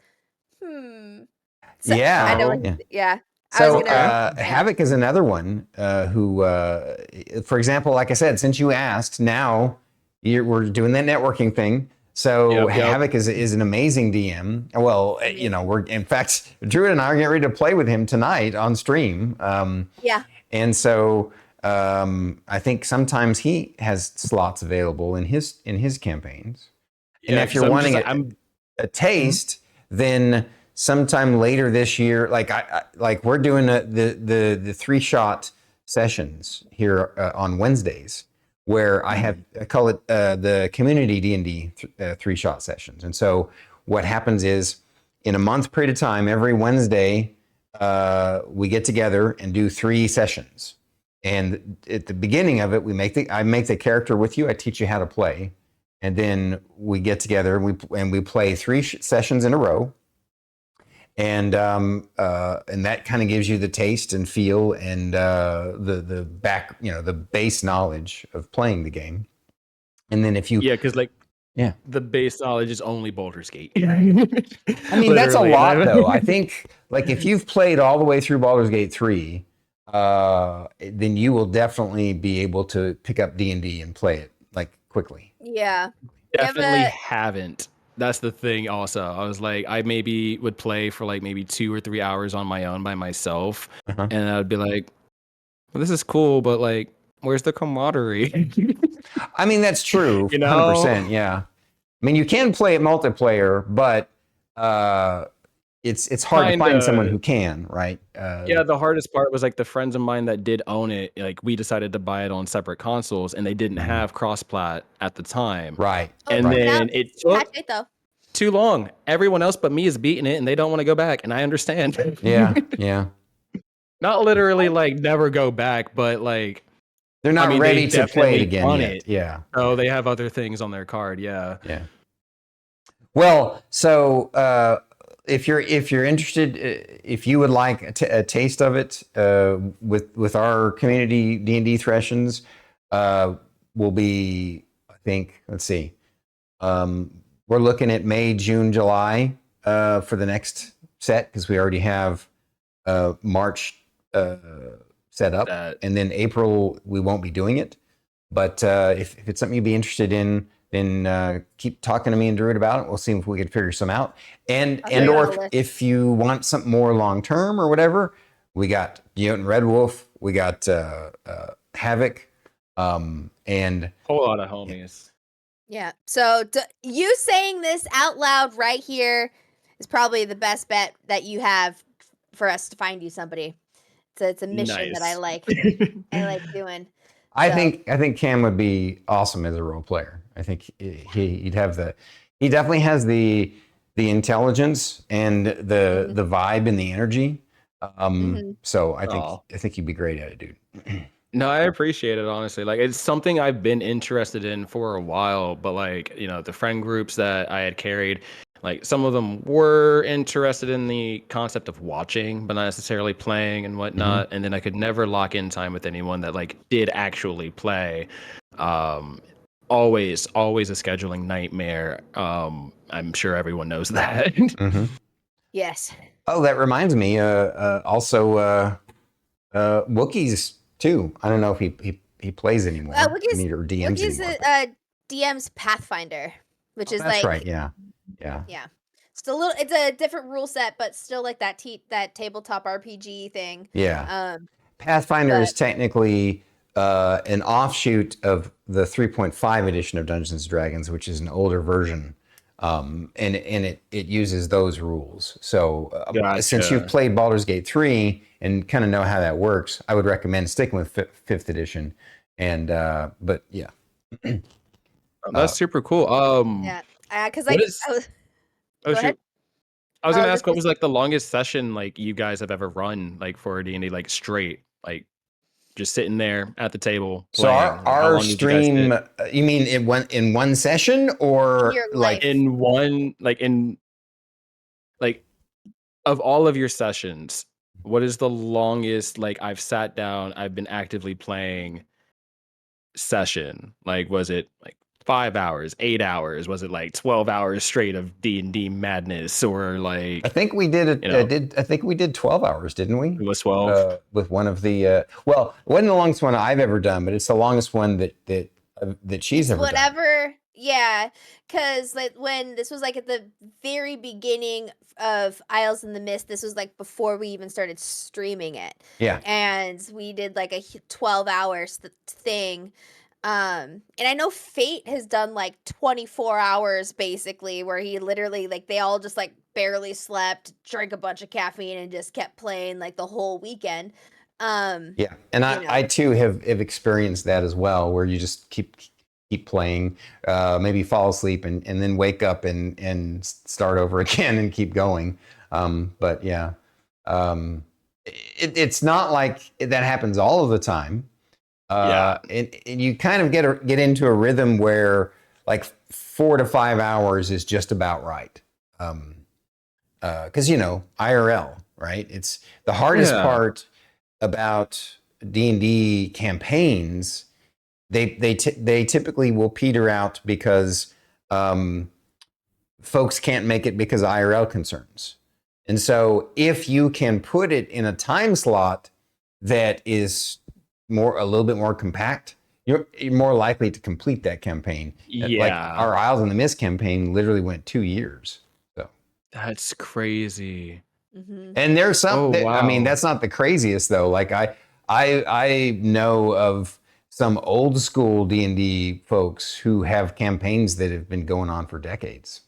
So, Yeah, I know. Yeah. I was So gonna. Yeah. Havoc is another one who, for example, like I said, since you asked, now we're doing that networking thing. So Yep. Havoc is an amazing DM. Well, you know, we're in fact, Druid and I are getting ready to play with him tonight on stream. Yeah. And so I think sometimes he has slots available in his campaigns. And Yeah, if 'cause you're I'm wanting just I'm a taste, then sometime later this year, like like we're doing the 3-shot sessions here on Wednesdays, where I call it the community D&D 3-shot sessions. And so what happens is, in a month period of time, every Wednesday, we get together and do 3 sessions. And at the beginning of it, I make the character with you. I teach you how to play, and then we get together and we play 3 sessions in a row. And that kind of gives you the taste and feel and the back, you know, the base knowledge of playing the game. And then if you because like yeah, the base knowledge is only Baldur's Gate. I mean that's a Literally, lot though. I think like if you've played all the way through Baldur's Gate 3, then you will definitely be able to pick up D&D and play it like quickly. Yeah. You have definitely a- haven't. That's the thing. Also, I was like, I maybe would play for like maybe 2 or 3 hours on my own by myself, Uh-huh. and I'd be like, well, this is cool, but like, where's the camaraderie? I mean that's true, You know? 100%. Yeah. I mean you can play it multiplayer, but it's hard to find someone who can, right? Yeah, the hardest part was like the friends of mine that did own it. Like we decided to buy it on separate consoles, and they didn't have cross-plat at the time. Right. And right. then it took Patch it though. too long. Everyone else but me is beating it, and they don't want to go back, and I understand. Yeah. Yeah. Not literally like never go back, but like They're not I mean, ready they to play it definitely again done yet. it. Yeah. Oh, they have other things on their card. Yeah. Yeah. Well, so if you're interested, if you would like a taste of it with our community D&D Threshings, will be, I think, let's see, we're looking at May, June, July for the next set, because we already have March set up, and then April we won't be doing it. But if it's something you'd be interested in, then keep talking to me and Druid about it. We'll see if we can figure some out. Or if you want something more long term or whatever, we got Jotun Red Wolf, we got Havoc, and whole lot of homies. Yeah. So you saying this out loud right here is probably the best bet that you have for us to find you somebody. So it's a mission that I like. I like doing. I think Cam would be awesome as a role player. I think he definitely has the intelligence and the vibe and the energy. So I think he'd be great at it, dude. No, I appreciate it, honestly. Like, it's something I've been interested in for a while, but like, you know, the friend groups that I had carried, like some of them were interested in the concept of watching, but not necessarily playing and whatnot. And then I could never lock in time with anyone that like did actually play. Always a scheduling nightmare. I'm sure everyone knows that. Yes. Oh, that reminds me. Also, Wookiees too. I don't know if he plays anymore. Wookiees, or DMs Wookiees anymore. DM's Pathfinder, which is that's like right. Yeah. It's a different rule set, but still like that tabletop RPG thing. Yeah. Pathfinder is technically an offshoot of the 3.5 edition of Dungeons and Dragons, which is an older version. And it uses those rules. So since you've played Baldur's Gate 3 and kind of know how that works, I would recommend sticking with 5th edition. And but yeah. That's super cool. Because I was shoot. I was gonna ask, what was like the longest session like you guys have ever run, like for D&D, like straight, like just sitting there at the table playing? So our stream, you mean in one session, or like in one, like of all of your sessions, what is the longest like I've sat down, I've been actively playing session? Like, was it like 5 hours, 8 hours? Was it like 12 hours straight of D&D madness, or I like, think we did it. you know, I think we did 12 hours, didn't we? it was 12? With one of the. Well, it wasn't the longest one I've ever done, but it's the longest one that she's ever done. Whatever. Yeah, because like when this was like at the very beginning of Isles in the Mist, this was like before we even started streaming it. Yeah. And we did like a 12 hours thing. And I know Fate has done like 24 hours basically, where he literally like they all just like barely slept, drank a bunch of caffeine, and just kept playing like the whole weekend. Yeah, and You know. I too have experienced that as well, where you just keep playing, maybe fall asleep and then wake up and start over again and keep going. But yeah, it's not like that happens all of the time. And you kind of get into a rhythm where like 4 to 5 hours is just about right. Because IRL, right? It's the hardest part about D&D campaigns. They typically will peter out because folks can't make it because of IRL concerns. And so if you can put it in a time slot that is a little bit more compact, you're more likely to complete that campaign. Yeah. Like our Isles in the Mist campaign literally went 2 years. So That's crazy. and there's some. Oh, I mean, wow. that's not the craziest though. Like I know of some old school D&D folks who have campaigns that have been going on for decades.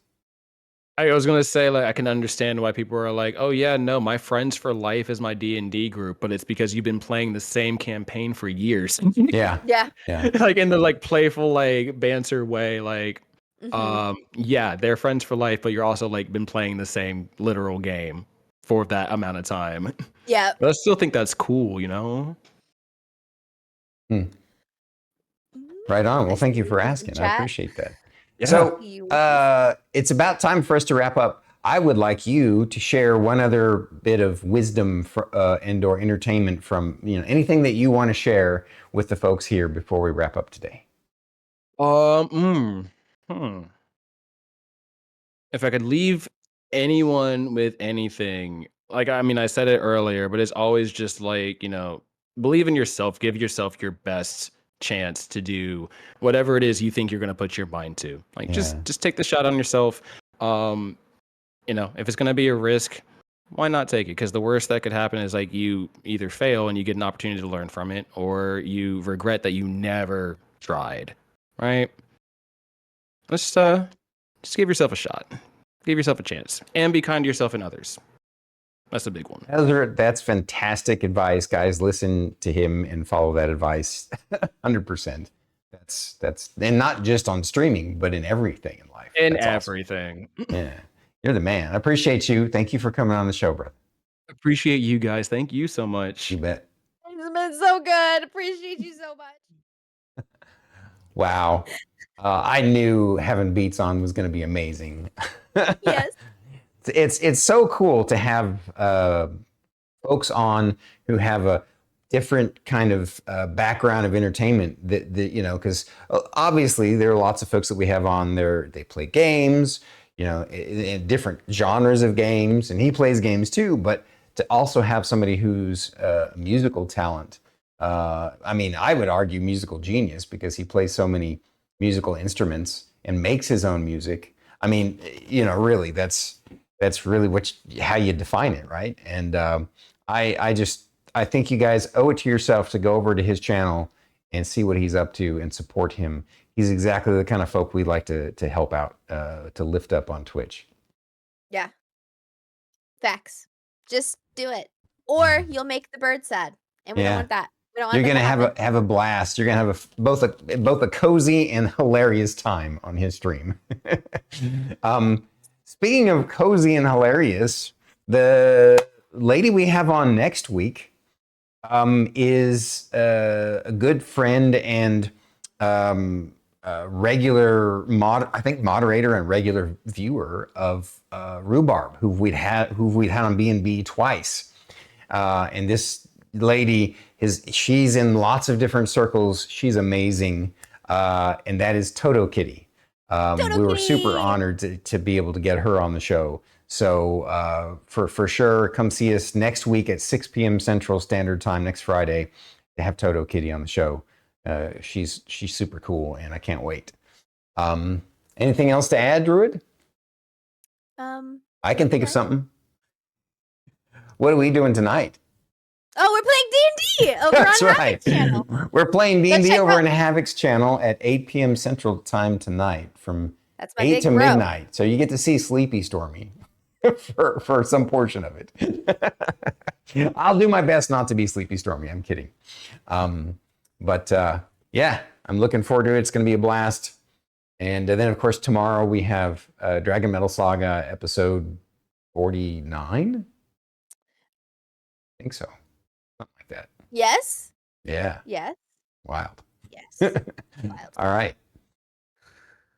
I was gonna say, like, I can understand why people are like, "Oh yeah, no, my Friends for Life is my D&D group," but it's because you've been playing the same campaign for years. Yeah. Yeah. Like in the like playful, like banter way, like, yeah, they're friends for life, but you're also like been playing the same literal game for that amount of time. Yeah. But I still think that's cool, you know? Right on. Well, thank you for asking. I appreciate that. Yeah. So it's about time for us to wrap up. I would like you to share one other bit of wisdom and or entertainment from anything that you want to share with the folks here before we wrap up today. If I could leave anyone with anything, like, I mean, I said it earlier, but it's always just like, believe in yourself, give yourself your best chance to do whatever it is you think you're going to put your mind to. Like, just take the shot on yourself. If it's going to be a risk, why not take it? Because the worst that could happen is like you either fail and you get an opportunity to learn from it, or you regret that you never tried, right? Let's just give yourself a shot. Give yourself a chance. And be kind to yourself and others. That's a big one. That's fantastic advice, guys. Listen to him and follow that advice 100%. That's and not just on streaming, but in everything in life. In That's everything. Awesome. Yeah. You're the man. I appreciate you. Thank you for coming on the show, brother. Appreciate you guys. Thank you so much. You bet. It's been so good. Appreciate you so much. Wow. I knew having Beats on was going to be amazing. Yes. It's so cool to have folks on who have a different kind of background of entertainment that because obviously there are lots of folks that we have on there. They play games, in different genres of games, and he plays games too. But to also have somebody who's musical talent, I would argue musical genius, because he plays so many musical instruments and makes his own music. I mean, really, that's really how you define it, right? And I think you guys owe it to yourself to go over to his channel and see what he's up to and support him. He's exactly the kind of folk we'd like to help out, to lift up on Twitch. Yeah. Facts. Just do it, or you'll make the bird sad, and we don't want that. You're gonna have a blast. You're gonna have both a cozy and hilarious time on his stream. Speaking of cozy and hilarious, the lady we have on next week is a good friend and regular moderator and regular viewer of Rhubarb, who we'd had on B&B twice. And this lady she's in lots of different circles. She's amazing. and that is Toto Kitty. Toto We were Kitty! super honored to be able to get her on the show. So for sure, come see us next week at 6 p.m. Central Standard Time next Friday to have Toto Kitty on the show. She's super cool, and I can't wait. Anything else to add, Druid? I can think of something. What are we doing tonight? Oh, we're playing D&D over That's on right. Havoc's channel. We're playing Go D&D check over out- on Havoc's channel at 8 p.m. Central Time tonight from That's my 8 big to bro. midnight. So you get to see Sleepy Stormy for some portion of it. I'll do my best not to be Sleepy Stormy. I'm kidding. But yeah, I'm looking forward to it. It's going to be a blast. And then, of course, tomorrow we have Dragon Metal Saga episode 49. I think so. Something like that. Yes. Yeah. Yes. Wild. Yes. Wild. All right.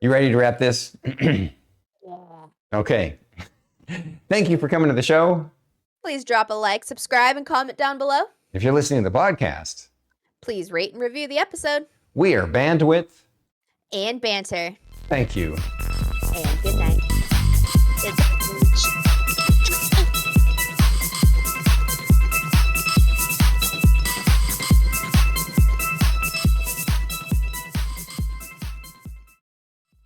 You ready to wrap this? Yeah. Okay. Thank you for coming to the show. Please drop a like, subscribe, and comment down below. If you're listening to the podcast, Please rate and review the episode. we are Bandwidth. And banter. Thank you. And good night. Good night.